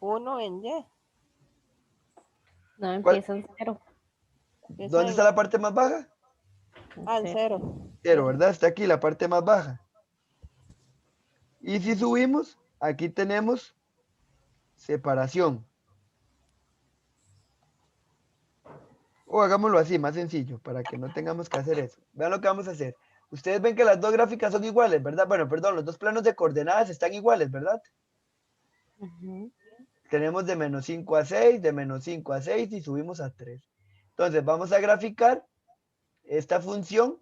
1 en Y. No, ¿Cuál? empieza en 0. ¿Dónde está la parte más baja? En 0. 0, ¿verdad? Está aquí la parte más baja. Y si subimos, aquí tenemos separación. O hagámoslo así, más sencillo, para que no tengamos que hacer eso. Vean lo que vamos a hacer. Ustedes ven que las dos gráficas son iguales, ¿verdad? Bueno, perdón, los dos planos de coordenadas están iguales, ¿verdad? Tenemos de menos 5 a 6, de menos 5 a 6 y subimos a 3. Entonces vamos a graficar esta función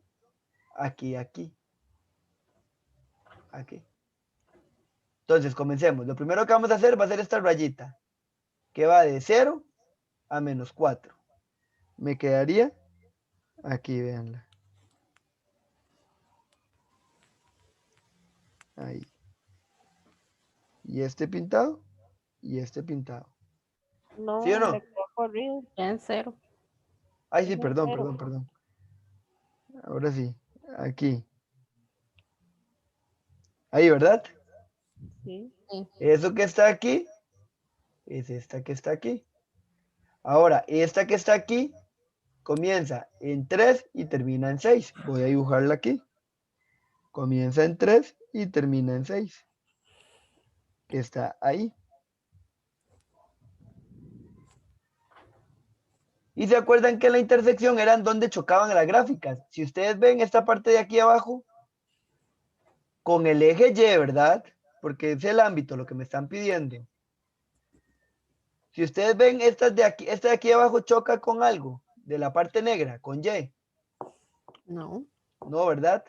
aquí, aquí. Aquí. Entonces comencemos. Lo primero que vamos a hacer va a ser esta rayita, que va de 0 a menos 4. Me quedaría aquí, véanla. Ahí. Y este pintado y este pintado. No, ¿Sí o no? le quedó corrido. Ya en 0. Ay, sí, Es en perdón, 0. perdón, perdón. Ahora sí, aquí. Ahí, ¿verdad? Sí. Eso que está aquí es esta que está aquí. Ahora, esta que está aquí comienza en 3 y termina en 6. Voy a dibujarla aquí. Comienza en 3 y termina en 6. Que está ahí. Y se acuerdan que la intersección eran donde chocaban las gráficas. Si ustedes ven esta parte de aquí abajo, con el eje Y, ¿verdad? Porque es el ámbito lo que me están pidiendo. Si ustedes ven, esta de aquí abajo choca con algo de la parte negra, con Y. No. No, ¿verdad?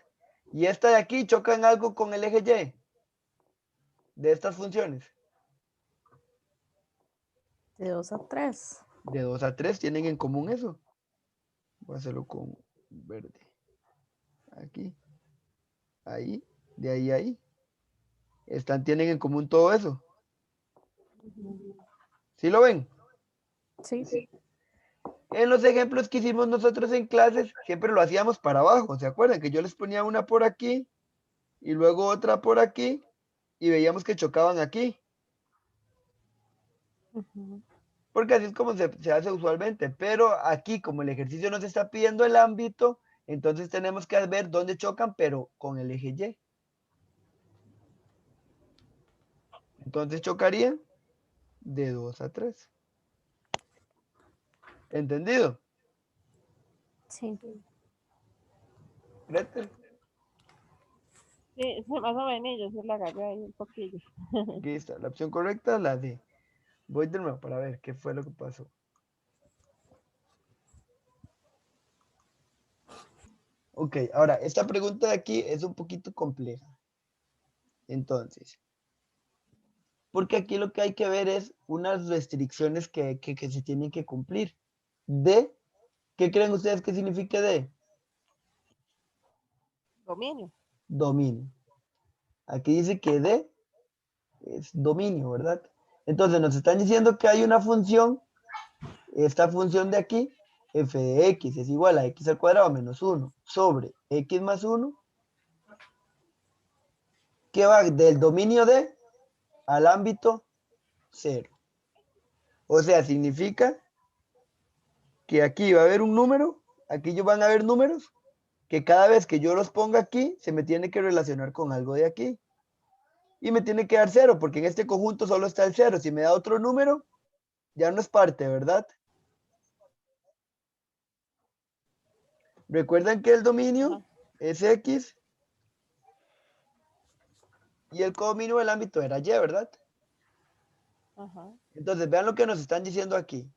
Y esta de aquí choca en algo con el eje Y de estas funciones. De 2 a 3. De 2 a 3 tienen en común eso. Voy a hacerlo con verde. Aquí. Ahí. De ahí a ahí. Tienen en común todo eso. ¿Sí lo ven? Sí. En los ejemplos que hicimos nosotros en clases, siempre lo hacíamos para abajo. ¿Se acuerdan? Que yo les ponía una por aquí y luego otra por aquí y veíamos que chocaban aquí. Porque así es como se hace usualmente. Pero aquí, como el ejercicio nos está pidiendo el ámbito, entonces tenemos que ver dónde chocan, pero con el eje Y. Entonces chocarían de 2 a 3. ¿Entendido? Sí. Gretel. Sí, más o menos yo se la agarré ahí un poquillo. Aquí está. La opción correcta es la D. Voy de nuevo para ver qué fue lo que pasó. Ok, ahora, esta pregunta de aquí es un poquito compleja. Entonces, porque aquí lo que hay que ver es unas restricciones que se tienen que cumplir. D, ¿qué creen ustedes que signifique D? Dominio. Dominio. Aquí dice que D es dominio, ¿verdad? Entonces nos están diciendo que hay una función, esta función de aquí, f de x es igual a x al cuadrado menos 1 sobre x más 1, que va del dominio D al ámbito 0. O sea, significa que aquí va a haber un número, aquí van a haber números, que cada vez que yo los ponga aquí, se me tiene que relacionar con algo de aquí. y me tiene que dar 0, porque en este conjunto solo está el 0. Si me da otro número, ya no es parte, ¿verdad? Recuerdan que el dominio Ajá. es X y el codominio del ámbito era Y, ¿verdad? Ajá. Entonces, vean lo que nos están diciendo aquí.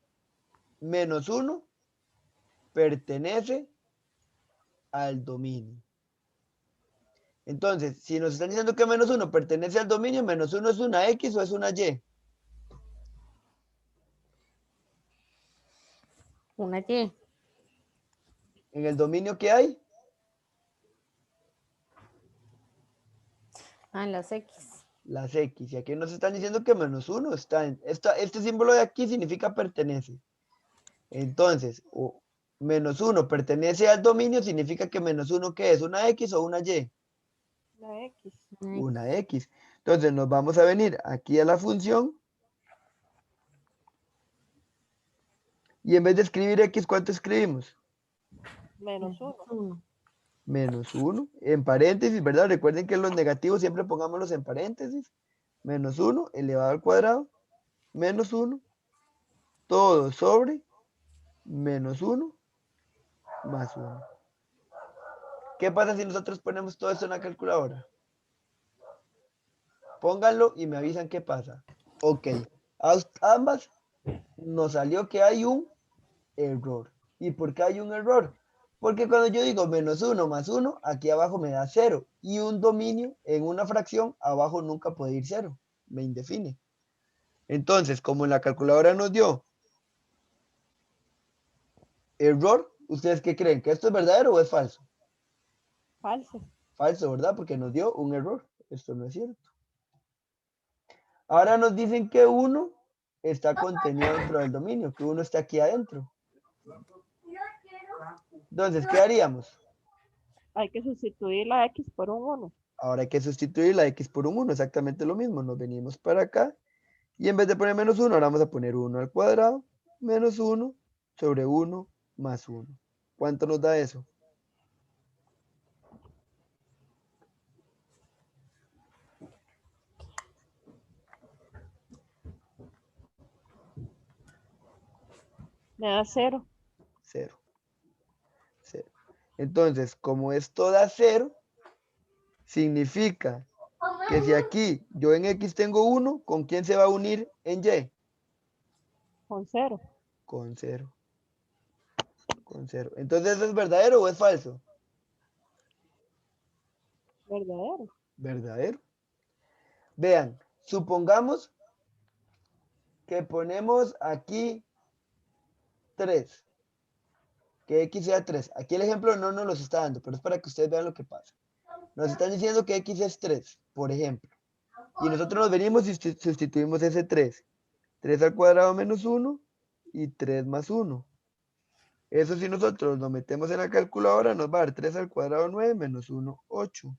Menos 1 pertenece al dominio. Entonces, si nos están diciendo que menos 1 pertenece al dominio, menos 1 es una X o es una Y. Una Y. En el dominio que hay, En las X. las X. Y aquí nos están diciendo que menos 1 está en... este símbolo de aquí significa pertenece. Entonces, menos 1 pertenece al dominio, significa que menos 1, ¿qué es? ¿Una X o una Y? La X. Una X. Entonces, nos vamos a venir aquí a la función. Y en vez de escribir X, ¿cuánto escribimos? Menos 1. Menos 1. En paréntesis, ¿verdad? Recuerden que los negativos siempre pongámoslos en paréntesis. Menos 1 elevado al cuadrado. Menos 1. Todo sobre menos 1 más 1. ¿Qué pasa si nosotros ponemos todo esto en la calculadora? Pónganlo y me avisan qué pasa. Ok. Ambas nos salió que hay un error. ¿Y por qué hay un error? Porque cuando yo digo menos 1 más 1, aquí abajo me da 0. Y un dominio en una fracción, abajo nunca puede ir 0. Me indefine. Entonces, como en la calculadora nos dio error, ¿ustedes qué creen? ¿Que esto es verdadero o es falso? Falso. Falso, ¿verdad? Porque nos dio un error. Esto no es cierto. Ahora nos dicen que 1 está contenido dentro del dominio, que 1 está aquí adentro. Entonces, ¿qué haríamos? Hay que sustituir la X por un 1. Ahora hay que sustituir la X por un 1, exactamente lo mismo. Nos venimos para acá y en vez de poner menos 1, ahora vamos a poner 1 al cuadrado menos 1 sobre 1 más 1. ¿Cuánto nos da eso? Me da 0. 0. 0. Entonces, como esto da 0, significa que si aquí yo en X tengo 1, ¿con quién se va a unir en Y? Con 0. Con 0. Con 0. Entonces, ¿eso es verdadero o es falso? Verdadero. Verdadero. Vean, supongamos que ponemos aquí 3. Que X sea 3. Aquí el ejemplo no nos los está dando, pero es para que ustedes vean lo que pasa. Nos están diciendo que X es 3, por ejemplo. Y nosotros nos venimos y sustituimos ese 3. 3 al cuadrado menos 1 y 3 más 1. Eso si nosotros lo metemos en la calculadora nos va a dar 3 al cuadrado 9 menos 1, 8.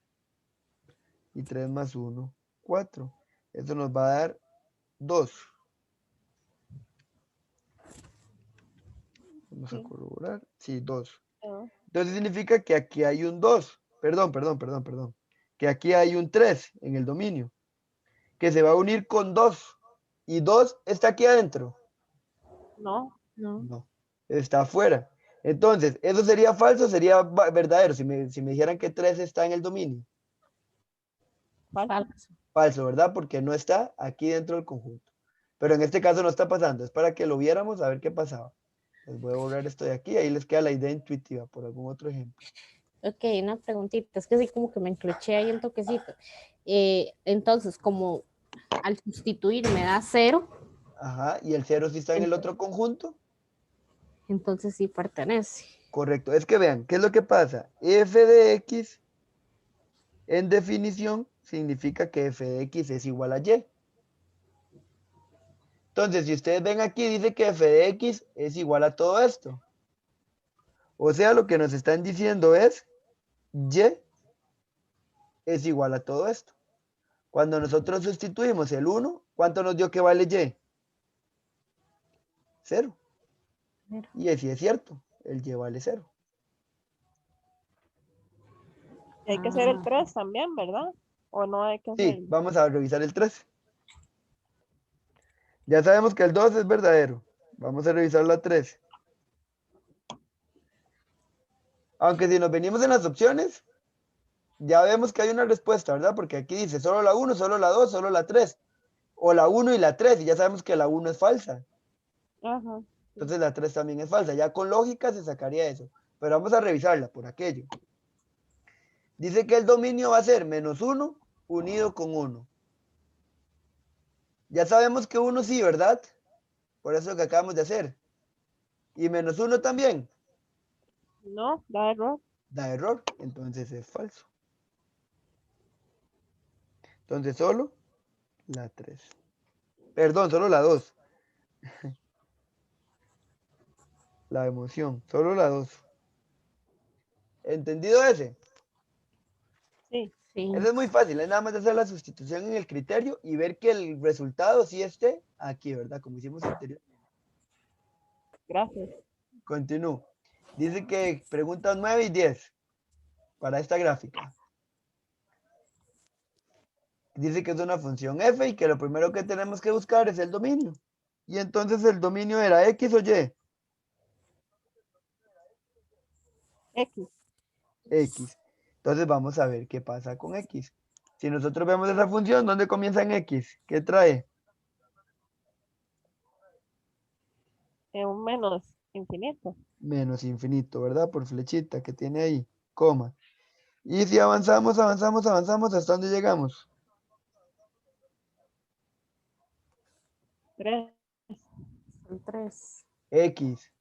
Y 3 más 1, 4. Eso nos va a dar 2. Vamos a Sí. corroborar. Sí, 2. Ah, Entonces significa que aquí hay un 2. Perdón. Que aquí hay un 3 en el dominio. Que se va a unir con 2. ¿Y 2 está aquí adentro? no. No. No. Está afuera. Entonces, ¿eso sería falso o sería verdadero si me dijeran que 3 está en el dominio? Falso. Falso. Falso, ¿verdad? Porque no está aquí dentro del conjunto. Pero en este caso no está pasando. Es para que lo viéramos a ver qué pasaba. Les voy a borrar esto de aquí. Ahí les queda la idea intuitiva por algún otro ejemplo. Ok, una preguntita. Es que sí, como que me encloché ahí el toquecito. Entonces, como al sustituir me da 0, Ajá. ¿Y el 0 sí está en el otro conjunto? entonces sí pertenece. Correcto. Es que vean, ¿qué es lo que pasa? F de X en definición significa que F de X es igual a Y. Entonces, si ustedes ven aquí, dice que F de X es igual a todo esto. O sea, lo que nos están diciendo es Y es igual a todo esto. Cuando nosotros sustituimos el 1, ¿cuánto nos dio que vale Y? 0. Cero. Y así es cierto, el Y vale 0. Y hay que hacer el 3 también, ¿verdad? O no hay que Sí, hacerlo. vamos a revisar el 3. Ya sabemos que el 2 es verdadero. Vamos a revisar la 3. Aunque si nos venimos en las opciones, ya vemos que hay una respuesta, ¿verdad? Porque aquí dice solo la 1, solo la 2, solo la 3. O la 1 y la 3, y ya sabemos que la 1 es falsa. Ajá. Entonces la 3 también es falsa. Ya con lógica se sacaría eso. Pero vamos a revisarla por aquello. Dice que el dominio va a ser -1 unido con 1. Ya sabemos que 1 sí, ¿verdad? Por eso que acabamos de hacer. Y -1 también. No, da error. Da error. Entonces es falso. Entonces solo la 3. Perdón, solo la 2. La emoción. Solo la 2. ¿Entendido ese? Sí. Sí. Eso es muy fácil, es nada más hacer la sustitución en el criterio y ver que el resultado sí esté aquí, ¿verdad? Como hicimos anterior. Gracias. Continúo. Dice que preguntas 9 y 10 para esta gráfica. Dice que es una función f y que lo primero que tenemos que buscar es el dominio. Y entonces el dominio era x o y. X. X. Entonces vamos a ver qué pasa con x. Si nosotros vemos esa función, ¿dónde comienza en x? ¿Qué trae? Un menos infinito. Menos infinito, ¿verdad? Por flechita que tiene ahí, coma. Y si avanzamos, avanzamos, avanzamos, ¿hasta dónde llegamos? 3. Son 3. X,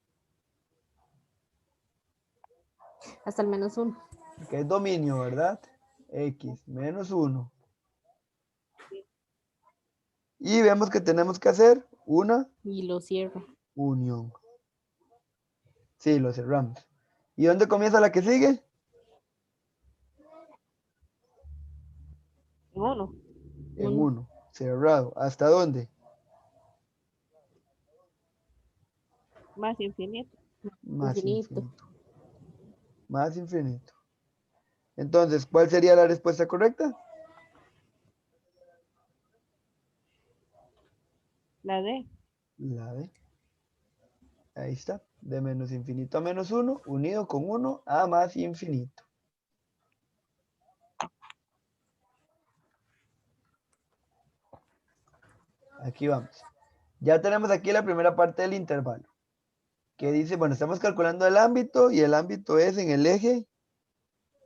Hasta el -1. que es dominio, ¿verdad? X, -1. Y vemos que tenemos que hacer una Y lo cierro. unión. Sí, lo cerramos. ¿Y dónde comienza la que sigue? En 1. En 1. 1, cerrado. ¿Hasta dónde? Más infinito. Más Infinito. infinito. Más infinito. Entonces, ¿cuál sería la respuesta correcta? La D. La D. Ahí está. De menos infinito a -1, unido con 1 a más infinito. Aquí vamos. Ya tenemos aquí la primera parte del intervalo. Que dice, bueno, estamos calculando el ámbito y el ámbito es en el eje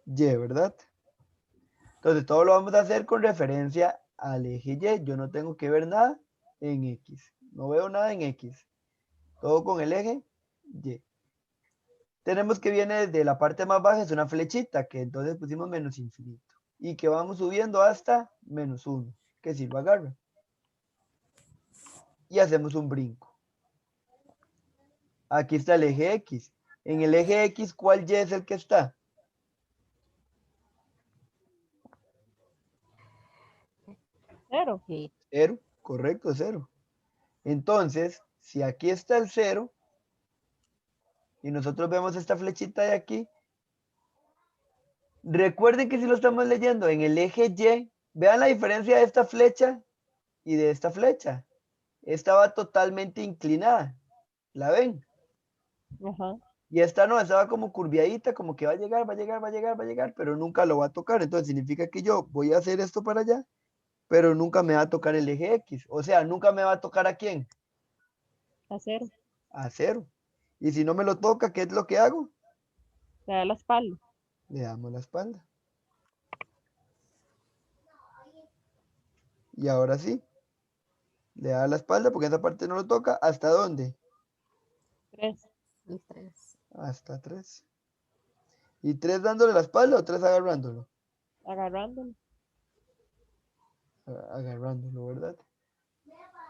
Y, ¿verdad? Entonces todo lo vamos a hacer con referencia al eje Y. Yo no tengo que ver nada en X. No veo nada en X. Todo con el eje Y. Tenemos que viene de la parte más baja, es una flechita, que entonces pusimos menos infinito. Y que vamos subiendo hasta -1, que si lo agarra. Y hacemos un brinco. Aquí está el eje X. En el eje X, ¿cuál Y es el que está? 0. 0, correcto, 0. Entonces, si aquí está el 0, y nosotros vemos esta flechita de aquí, recuerden que si lo estamos leyendo en el eje Y, vean la diferencia de esta flecha y de esta flecha. Esta va totalmente inclinada. ¿La ven? Ajá. Y esta no, esta va como curviadita, como que va a llegar, va a llegar, va a llegar, va a llegar, pero nunca lo va a tocar. Entonces significa que yo voy a hacer esto para allá, pero nunca me va a tocar el eje X. O sea, nunca me va a tocar ¿a quién? A 0. A 0. Y si no me lo toca, ¿qué es lo que hago? Le da la espalda. Le damos la espalda. Y ahora sí, le da la espalda porque esa parte no lo toca. ¿Hasta dónde? 3. El 3. Hasta 3. ¿Y 3 dándole la espalda o 3 agarrándolo? Agarrándolo. Agarrándolo, ¿verdad?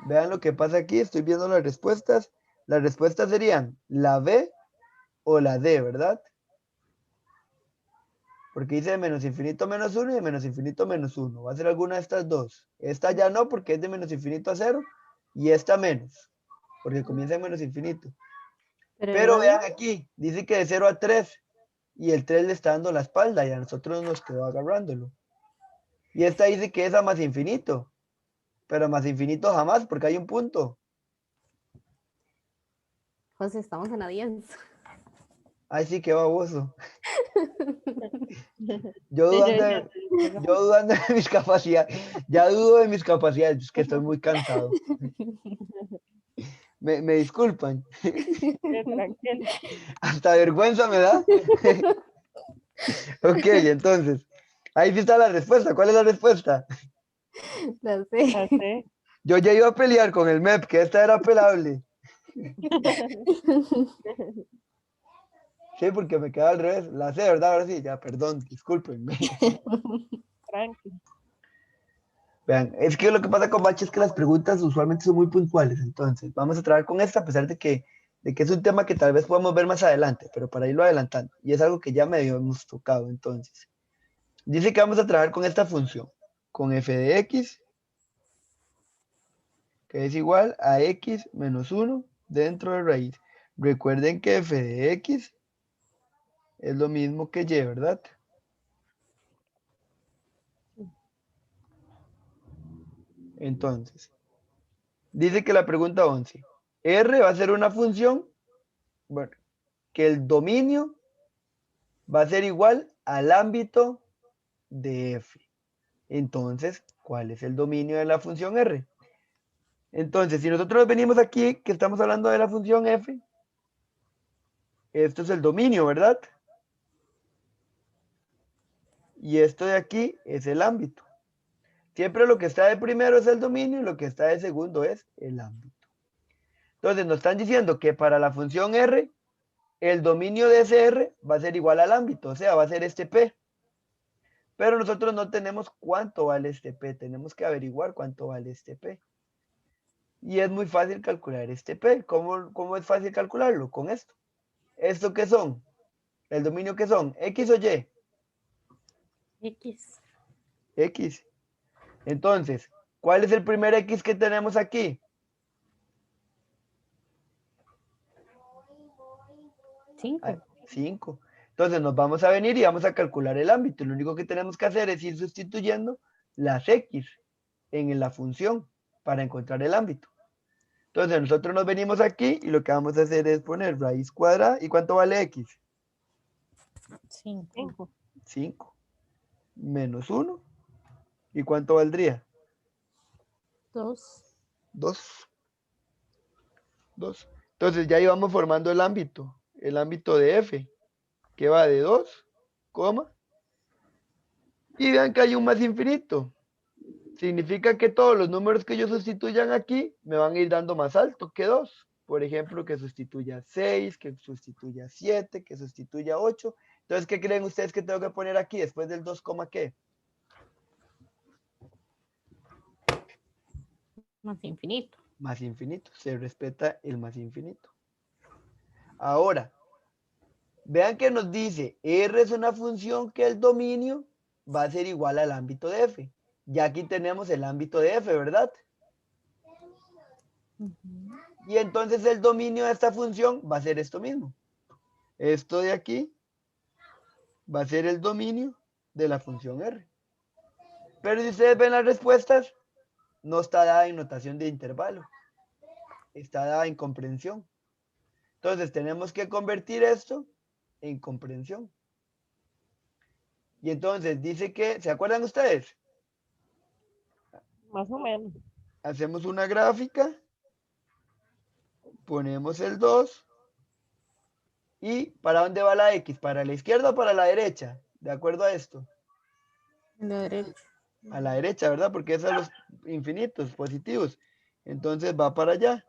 Vean lo que pasa aquí. Estoy viendo las respuestas. Las respuestas serían la B o la D, ¿verdad? Porque dice de menos infinito a -1 y de menos infinito a -1. Va a ser alguna de estas dos. Esta ya no porque es de menos infinito a 0 y esta menos, porque comienza en menos infinito. Pero luego, vean aquí, dice que de 0 a 3 y el 3 le está dando la espalda y a nosotros nos quedó agarrándolo. Y esta dice que es a más infinito. Pero a más infinito jamás, porque hay un punto. Pues estamos en la 10. Ay, sí, qué baboso. Yo Sí, dudando decía, de, yo dudando de mis capacidades. Ya dudo de mis capacidades, es que estoy muy cansado. Me disculpan. tranquilo. Hasta vergüenza me da. Ok, entonces. Ahí sí está la respuesta. ¿Cuál es la respuesta? Lo sé. Ya sé. Yo ya iba a pelear con el MEP, que esta era apelable. Sí, porque me queda al revés. La sé, ¿verdad? Ahora sí, ya, perdón, discúlpenme. Tranqui. Vean, es que lo que pasa con Bachi es que las preguntas usualmente son muy puntuales. Entonces, vamos a trabajar con esta, a pesar de que es un tema que tal vez podamos ver más adelante, pero para irlo adelantando. Y es algo que ya medio hemos tocado. Entonces, dice que vamos a trabajar con esta función, con f de x, que es igual a x menos 1 dentro de raíz. Recuerden que f de x es lo mismo que y, ¿verdad? Entonces, dice que la pregunta 11, R va a ser una función, bueno, que el dominio va a ser igual al ámbito de F. Entonces, ¿cuál es el dominio de la función R? Entonces, si nosotros venimos aquí, que estamos hablando de la función F, esto es el dominio, ¿verdad? Y esto de aquí es el ámbito. Siempre lo que está de primero es el dominio y lo que está de segundo es el ámbito. Entonces, nos están diciendo que para la función R, el dominio de ese R va a ser igual al ámbito, o sea, va a ser este P. Pero nosotros no tenemos cuánto vale este P, tenemos que averiguar cuánto vale este P. Y es muy fácil calcular este P. ¿Cómo es fácil calcularlo? Con esto. ¿Esto qué son? ¿El dominio qué son? ¿X o Y? X. X. Entonces, ¿cuál es el primer X que tenemos aquí? 5. 5. Entonces nos vamos a venir y vamos a calcular el ámbito. Lo único que tenemos que hacer es ir sustituyendo las X en la función para encontrar el ámbito. Entonces nosotros nos venimos aquí y lo que vamos a hacer es poner raíz cuadrada. ¿Y cuánto vale X? 5. 5. 5 menos 1. ¿Y cuánto valdría? 2. 2. 2. Entonces ya íbamos formando el ámbito de F, que va de 2, coma. Y vean que hay un más infinito. Significa que todos los números que yo sustituyan aquí me van a ir dando más alto que 2. Por ejemplo, que sustituya 6, que sustituya 7, que sustituya 8. Entonces, ¿qué creen ustedes que tengo que poner aquí después del 2, qué? Más infinito. Más infinito. Se respeta el más infinito. Ahora, vean que nos dice, R es una función que el dominio va a ser igual al ámbito de F. Ya aquí tenemos el ámbito de F, ¿verdad? Y entonces el dominio de esta función va a ser esto mismo. Esto de aquí va a ser el dominio de la función R. Pero si ustedes ven las respuestas, no está dada en notación de intervalo. Está dada en comprensión. Entonces tenemos que convertir esto en comprensión. Y entonces dice que, ¿se acuerdan ustedes? Más o menos. Hacemos una gráfica, ponemos el 2 y ¿para dónde va la X? ¿Para la izquierda o para la derecha? De acuerdo a esto. La derecha. A la derecha, ¿verdad? Porque esos son los infinitos, positivos. Entonces va para allá.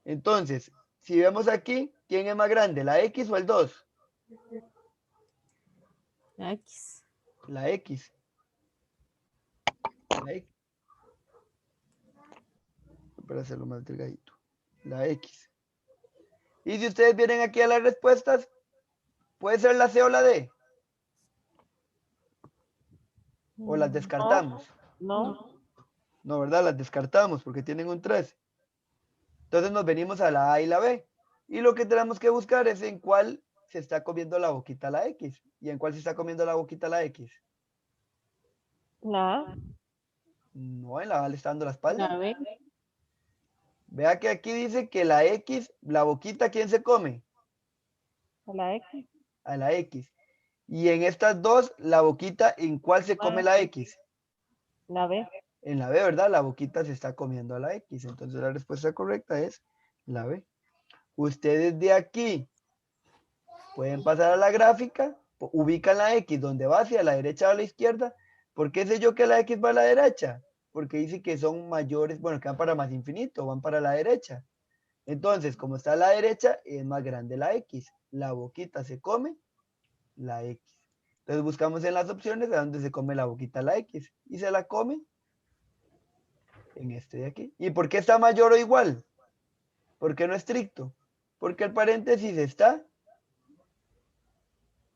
Entonces, si vemos aquí, ¿quién es más grande? ¿La X o el 2? X. La X. La X. Para hacerlo más delgadito. La X. Y si ustedes vienen aquí a las respuestas, puede ser la C o la D. O las descartamos. No. No, ¿verdad? Las descartamos porque tienen un 3. Entonces nos venimos a la A y la B. Y lo que tenemos que buscar es en cuál se está comiendo la boquita la X. ¿Y en cuál se está comiendo la boquita la X? La A, No, en la A le está dando la espalda. La B. Vea que aquí dice que la X, la boquita, ¿quién se come? a la X, A la X. Y en estas dos, la boquita, ¿en cuál se come la X? la B, En la B, ¿verdad? La boquita se está comiendo a la X. Entonces la respuesta correcta es la B. Ustedes de aquí pueden pasar a la gráfica, ubican la X donde va hacia la derecha o a la izquierda. ¿Por qué sé yo que la X va a la derecha? Porque dice que son mayores, bueno, que van para más infinito, van para la derecha. Entonces, como está a la derecha, es más grande la X. La boquita se come la X. Entonces buscamos en las opciones a dónde se come la boquita la X. Y se la come en este de aquí. ¿Y por qué está mayor o igual? ¿Por qué no estricto? Porque el paréntesis está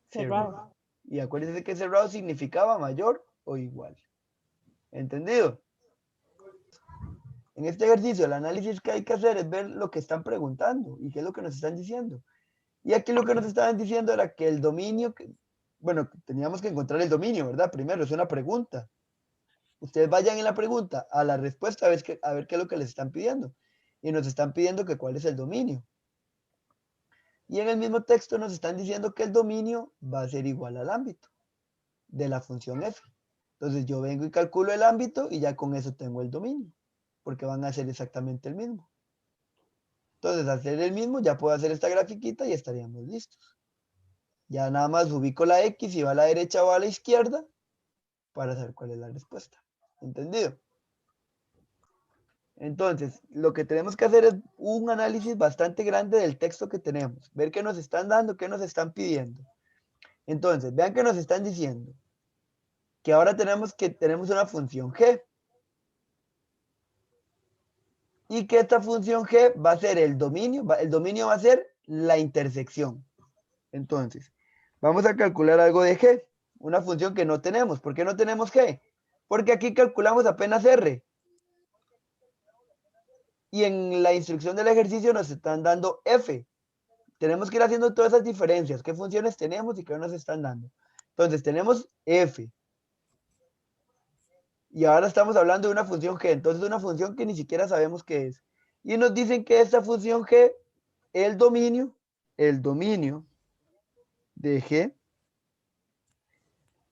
cerrado. cerrado. Y acuérdense que cerrado significaba mayor o igual. ¿Entendido? En este ejercicio, el análisis que hay que hacer es ver lo que están preguntando y qué es lo que nos están diciendo. Y aquí lo que nos estaban diciendo era que el dominio, bueno, teníamos que encontrar el dominio, ¿verdad? Primero, es una pregunta. Ustedes vayan en la pregunta a la respuesta a ver qué es lo que les están pidiendo. Y nos están pidiendo que cuál es el dominio. Y en el mismo texto nos están diciendo que el dominio va a ser igual al ámbito de la función f. Entonces yo vengo y calculo el ámbito y ya con eso tengo el dominio, porque van a ser exactamente el mismo. Entonces, al hacer el mismo, ya puedo hacer esta grafiquita y estaríamos listos. Ya nada más ubico la X si va a la derecha o a la izquierda para saber cuál es la respuesta. ¿Entendido? Entonces, lo que tenemos que hacer es un análisis bastante grande del texto que tenemos. Ver qué nos están dando, qué nos están pidiendo. Entonces, vean que nos están diciendo que ahora tenemos una función g. Y que esta función g va a ser el dominio va a ser la intersección. Entonces, vamos a calcular algo de g, una función que no tenemos. ¿Por qué no tenemos g? Porque aquí calculamos apenas r. Y en la instrucción del ejercicio nos están dando f. Tenemos que ir haciendo todas esas diferencias, qué funciones tenemos y qué nos están dando. Entonces, tenemos f. Y ahora estamos hablando de una función g, entonces una función que ni siquiera sabemos qué es. Y nos dicen que esta función g, el dominio de g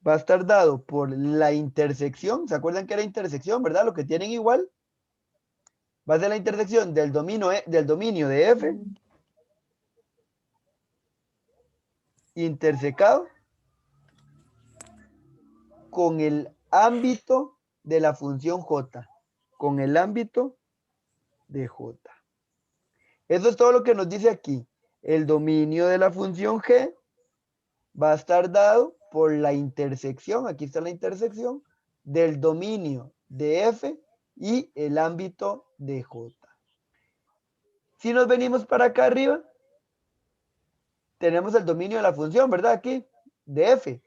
va a estar dado por la intersección. ¿Se acuerdan que era intersección, verdad? Lo que tienen igual. Va a ser la intersección del dominio de f intersecado con el ámbito de la función j. Con el ámbito de j. Eso es todo lo que nos dice aquí. El dominio de la función g va a estar dado por la intersección, aquí está la intersección, del dominio de f y el ámbito de j. Si nos venimos para acá arriba, tenemos el dominio de la función, ¿verdad? Aquí, de f,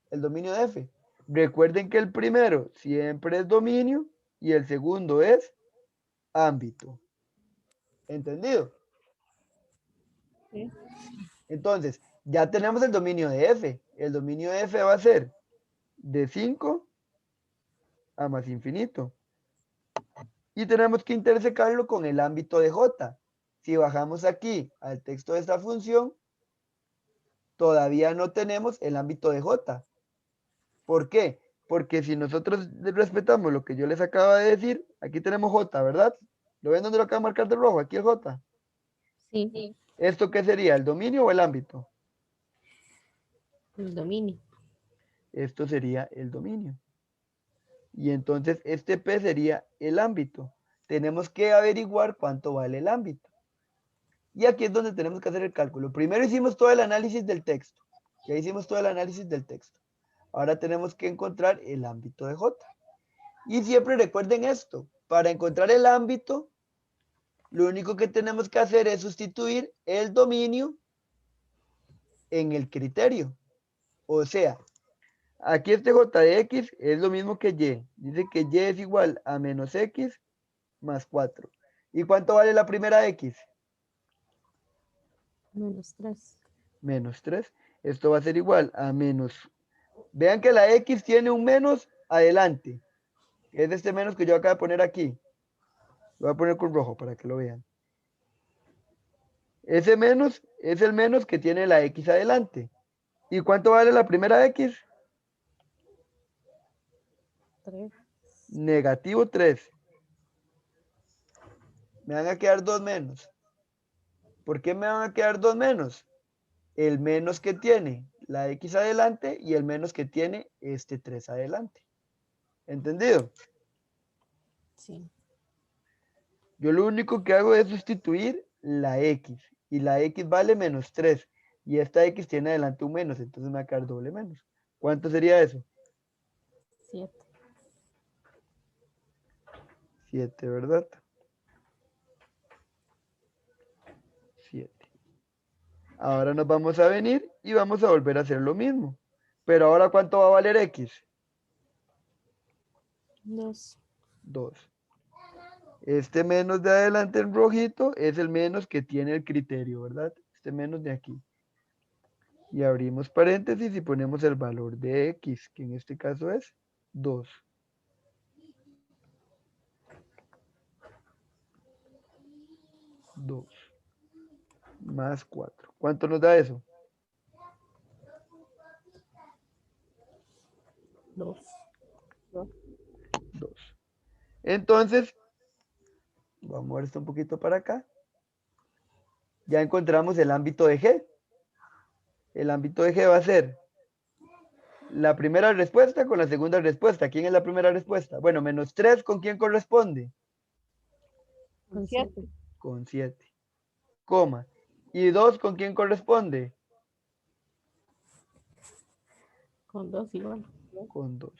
el dominio de f. Recuerden que el primero siempre es dominio y el segundo es ámbito. ¿Entendido? Sí. Entonces, ya tenemos el dominio de f. El dominio de f va a ser de 5 a más infinito. Y tenemos que intersecarlo con el ámbito de j. Si bajamos aquí al texto de esta función, todavía no tenemos el ámbito de j. ¿Por qué? Porque si nosotros respetamos lo que yo les acabo de decir, aquí tenemos j, ¿verdad? ¿Lo ven donde lo acabo de marcar de rojo? Aquí el j. Sí, ¿Esto qué sería? ¿El dominio o el ámbito? el dominio. Esto sería el dominio. Y entonces este P sería el ámbito. Tenemos que averiguar cuánto vale el ámbito. Y aquí es donde tenemos que hacer el cálculo. Primero hicimos todo el análisis del texto. Ya hicimos todo el análisis del texto. Ahora tenemos que encontrar el ámbito de J. Y siempre recuerden esto. Para encontrar el ámbito, lo único que tenemos que hacer es sustituir el dominio en el criterio. O sea, aquí este j de x es lo mismo que y. Dice que y es igual a menos x más 4. ¿Y cuánto vale la primera x? -3. Menos 3. Esto va a ser igual a menos. Vean que la x tiene un menos adelante, que es este menos que yo acabo de poner aquí. Lo voy a poner con rojo para que lo vean. Ese menos es el menos que tiene la X adelante. ¿Y cuánto vale la primera X? 3. Negativo 3. Me van a quedar 2 menos. ¿Por qué me van a quedar 2 menos? El menos que tiene la X adelante y el menos que tiene este 3 adelante. ¿Entendido? Sí. Yo lo único que hago es sustituir la X. Y la X vale menos 3. Y esta X tiene adelante un menos. Entonces me va a quedar doble menos. ¿Cuánto sería eso? 7. 7, ¿verdad? 7. Ahora nos vamos a venir y vamos a volver a hacer lo mismo. Pero ahora, ¿cuánto va a valer X? 2. 2. Este menos de adelante en rojito es el menos que tiene el criterio, ¿verdad? Este menos de aquí. Y abrimos paréntesis y ponemos el valor de X, que en este caso es 2. Más 4. ¿Cuánto nos da eso? 2. 2. Entonces, vamos a mover esto un poquito para acá. Ya encontramos el ámbito de G. El ámbito de G va a ser la primera respuesta con la segunda respuesta. ¿Quién es la primera respuesta? Bueno, menos 3, ¿con quién corresponde? Con Con 7. 7. Con 7. Coma. ¿Y 2 con quién corresponde? Con 2 igual. Con 2.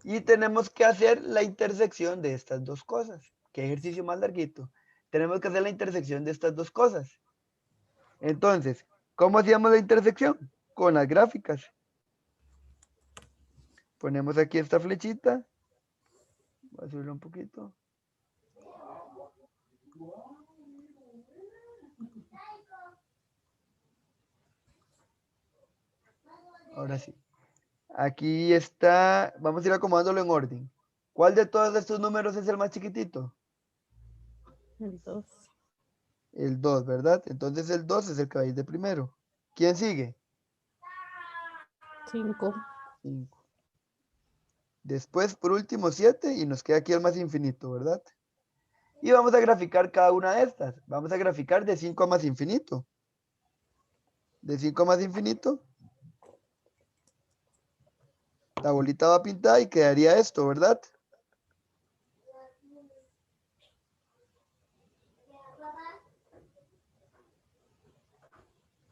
Y tenemos que hacer la intersección de estas dos cosas. Qué ejercicio más larguito. Tenemos que hacer la intersección de estas dos cosas. Entonces, ¿cómo hacíamos la intersección? Con las gráficas. Ponemos aquí esta flechita. Voy a subirlo un poquito. Ahora sí. Aquí está. Vamos a ir acomodándolo en orden. ¿Cuál de todos estos números es el más chiquitito? El 2. El 2, ¿verdad? Entonces el 2 es el que va a ir de primero. ¿Quién sigue? 5. 5. Después, por último, 7 y nos queda aquí el más infinito, ¿verdad? Y vamos a graficar cada una de estas. Vamos a graficar de 5 a más infinito. De 5 a más infinito. La bolita va pintada y quedaría esto, ¿verdad?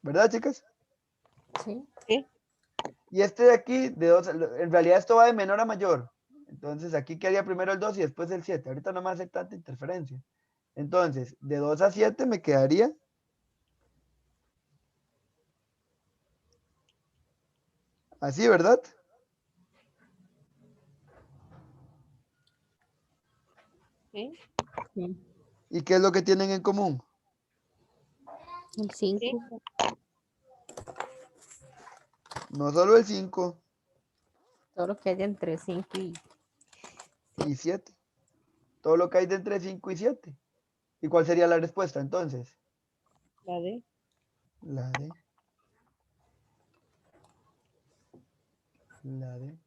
¿Verdad, chicas? Sí. Sí. Y este de aquí, de 2, en realidad esto va de menor a mayor. Entonces aquí quedaría primero el 2 y después el 7. Ahorita no me hace tanta interferencia. Entonces, de 2 a 7 me quedaría así, ¿verdad? Sí. Sí. ¿Y qué es lo que tienen en común? El 5. 5. No solo el 5 Todo lo que haya entre 5 y 7. Todo lo que hay de entre 5 y 7. ¿Y cuál sería la respuesta entonces? La D. La D. La D.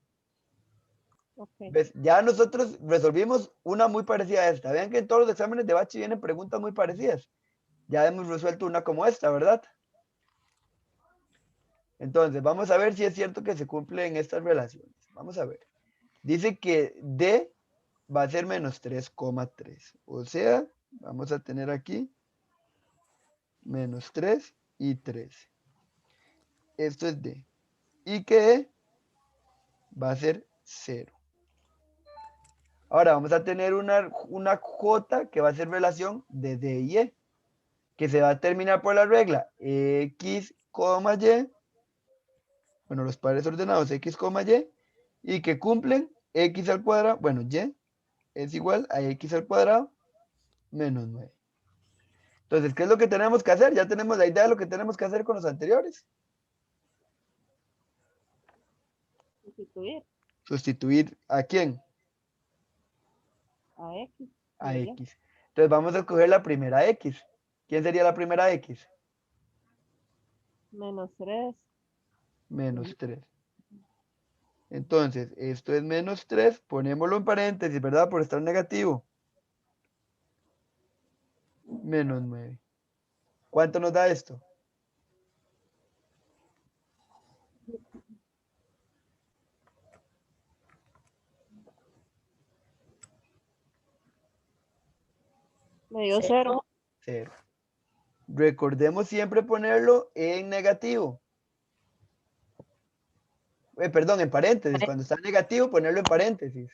Ok. ¿Ves? Ya nosotros resolvimos una muy parecida a esta. Vean que en todos los exámenes de Bachi vienen preguntas muy parecidas. Ya hemos resuelto una como esta, ¿verdad? Entonces, vamos a ver si es cierto que se cumplen estas relaciones. Vamos a ver. Dice que D va a ser menos 3,3. O sea, vamos a tener aquí menos 3 y 3. Esto es D. Y que E va a ser 0. Ahora vamos a tener una J que va a ser relación de D y E, que se va a terminar por la regla X, Y, bueno, los pares ordenados X, Y que cumplen X al cuadrado, bueno, Y es igual a X al cuadrado menos 9. Entonces, ¿qué es lo que tenemos que hacer? Ya tenemos la idea de lo que tenemos que hacer con los anteriores. Sustituir. ¿Sustituir a quién? A X. A y ya. X. Entonces vamos a escoger la primera X. ¿Quién sería la primera X? Menos 3. Menos 3. Entonces, esto es menos 3. Ponémoslo en paréntesis, ¿verdad? Por estar negativo. Menos 9. ¿Cuánto nos da esto? Me dio 0. 0. Recordemos siempre ponerlo en negativo. Perdón, en paréntesis. Cuando está negativo, ponerlo en paréntesis.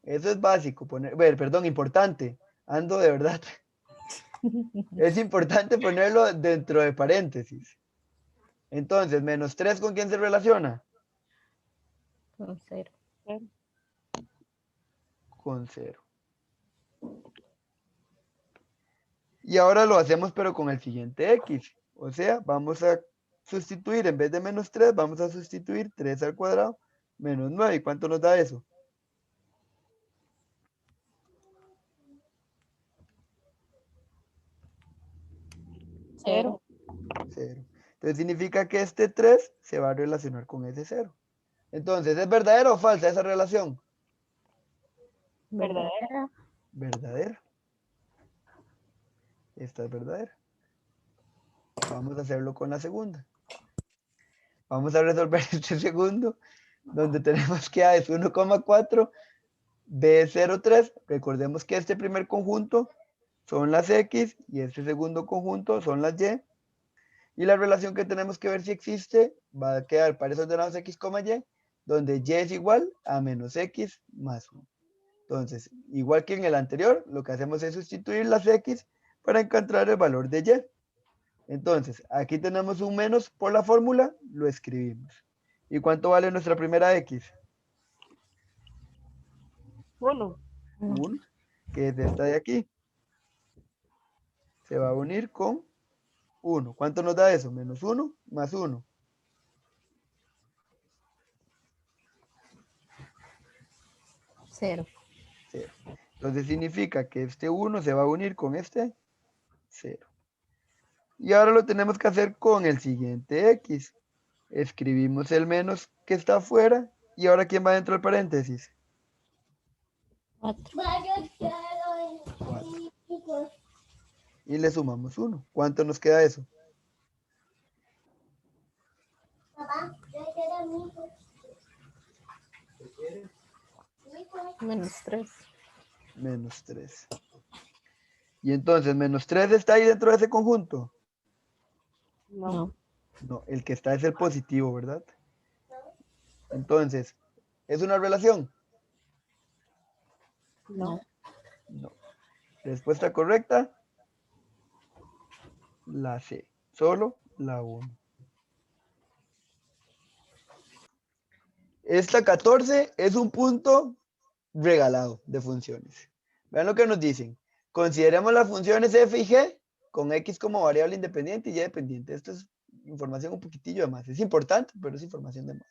Eso es básico. Perdón, importante. Ando de verdad. Es importante ponerlo dentro de paréntesis. Entonces, menos 3, ¿con quién se relaciona? Con 0. Con 0. Y ahora lo hacemos pero con el siguiente X. O sea, vamos a sustituir, en vez de menos 3, vamos a sustituir 3 al cuadrado menos 9. ¿Y cuánto nos da eso? 0. 0. Entonces significa que este 3 se va a relacionar con ese 0. Entonces, ¿es verdadera o falsa esa relación? Verdadera. Verdadera. Esta es verdadera. Vamos a hacerlo con la segunda. Vamos a resolver este segundo, donde tenemos que A es 1,4, B es 0,3. Recordemos que este primer conjunto son las X y este segundo conjunto son las Y. Y la relación que tenemos que ver si existe va a quedar pares ordenados X, Y, donde Y es igual a menos X más 1. Entonces, igual que en el anterior, lo que hacemos es sustituir las X para encontrar el valor de Y. Entonces, aquí tenemos un menos por la fórmula, lo escribimos. ¿Y cuánto vale nuestra primera X? 1. 1, que es esta de aquí. Se va a unir con 1. ¿Cuánto nos da eso? Menos 1 más 1. 0. 0. Entonces significa que este 1 se va a unir con este 0. Y ahora lo tenemos que hacer con el siguiente X. Escribimos el menos que está afuera. ¿Y ahora quién va dentro del paréntesis? 4. 4. Y le sumamos 1. ¿Cuánto nos queda eso? Menos 3. Menos 3. Y entonces, menos 3 está ahí dentro de ese conjunto. No. No. No, el que está es el positivo, ¿verdad? Entonces, ¿es una relación? No. No. Respuesta correcta, la C. Solo la 1. Esta 14 es un punto regalado de funciones. Vean lo que nos dicen. Consideremos las funciones f y g con x como variable independiente y y dependiente. Esto es información un poquitillo de más. Es importante, pero es información de más.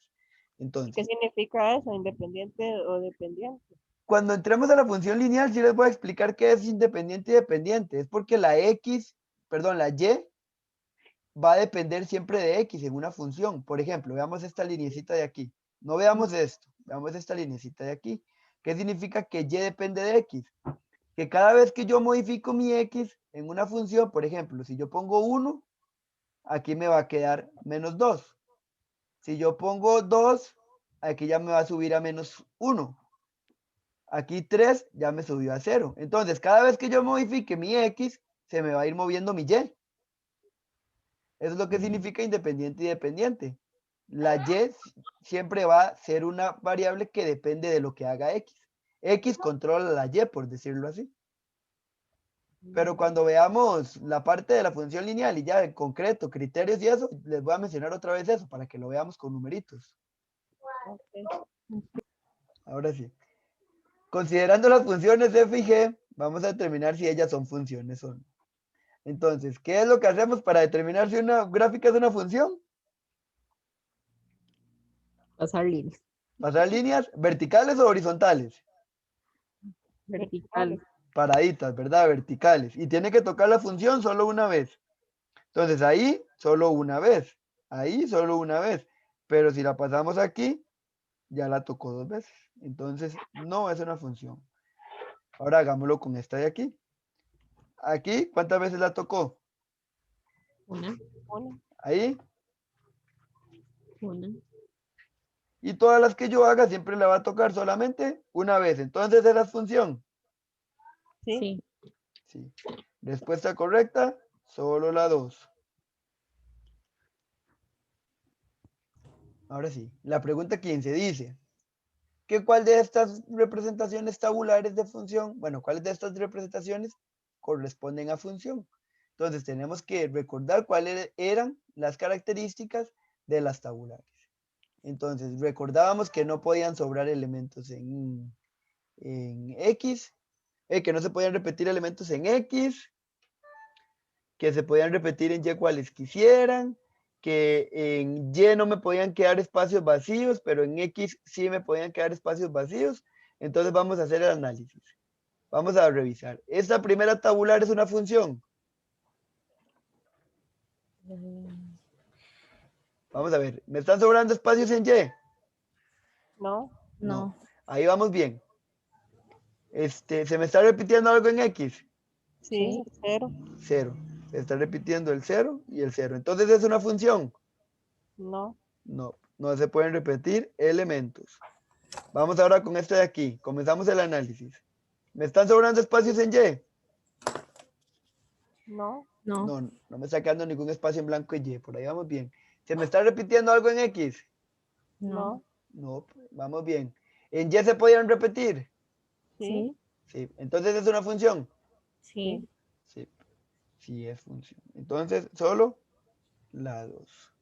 Entonces, ¿Qué significa eso? ¿Independiente o dependiente? cuando entremos a la función lineal, sí les voy a explicar qué es independiente y dependiente. Es porque la x, perdón, la y va a depender siempre de x en una función. Por ejemplo, veamos esta lineecita de aquí. No veamos esto, veamos esta lineecita de aquí. ¿Qué significa que y depende de x? Que cada vez que yo modifico mi x en una función, por ejemplo, si yo pongo 1, aquí me va a quedar menos 2. Si yo pongo 2, aquí ya me va a subir a menos 1. Aquí 3 ya me subió a 0. Entonces, cada vez que yo modifique mi x, se me va a ir moviendo mi y. Eso es lo que significa independiente y dependiente. La y siempre va a ser una variable que depende de lo que haga x. X controla la y, por decirlo así. Pero cuando veamos la parte de la función lineal y ya en concreto, criterios y eso, les voy a mencionar otra vez eso para que lo veamos con numeritos. Ok. Ahora sí. Considerando las funciones f y g, vamos a determinar si ellas son funciones o no. Entonces, ¿qué es lo que hacemos para determinar si una gráfica es una función? Pasar líneas. Pasar líneas verticales o horizontales. Vertical. Paraditas, ¿verdad? Verticales. Y tiene que tocar la función solo una vez. Entonces ahí, solo una vez. Ahí, solo una vez. Pero si la pasamos aquí, ya la tocó 2 veces. Entonces, no es una función. Ahora hagámoslo con esta de aquí. Aquí, ¿cuántas veces la tocó? Una, Una. Ahí. una. Y todas las que yo haga siempre la va a tocar solamente una vez. Entonces, ¿esa es función? Sí. Sí. Sí. Respuesta correcta, solo la 2. Ahora sí, la pregunta 15 dice, ¿cuál de estas representaciones tabulares de función, bueno, cuáles de estas representaciones corresponden a función? Entonces tenemos que recordar cuáles eran las características de las tabulares. Entonces recordábamos que no podían sobrar elementos en X, que no se podían repetir elementos en X, que se podían repetir en Y cuales quisieran, que en Y no me podían quedar espacios vacíos, pero en X sí me podían quedar espacios vacíos. Entonces vamos a hacer el análisis. Vamos a revisar. Esta primera tabular es una función. Vamos a ver. ¿Me están sobrando espacios en Y? No. No. Ahí vamos bien. ¿Se me está repitiendo algo en X? Sí. Sí. 0. 0. Se está repitiendo el 0 y el 0. Entonces es una función. No. No, no se pueden repetir elementos. Vamos ahora con este de aquí. Comenzamos el análisis. ¿Me están sobrando espacios en Y? No. No. No, no me está quedando ningún espacio en blanco en Y. Por ahí vamos bien. ¿Se me está repitiendo algo en X? No. No, vamos bien. ¿En Y se podían repetir? Sí. Sí. Sí. Entonces es una función. Sí. Sí, sí es función. Entonces, solo la 2.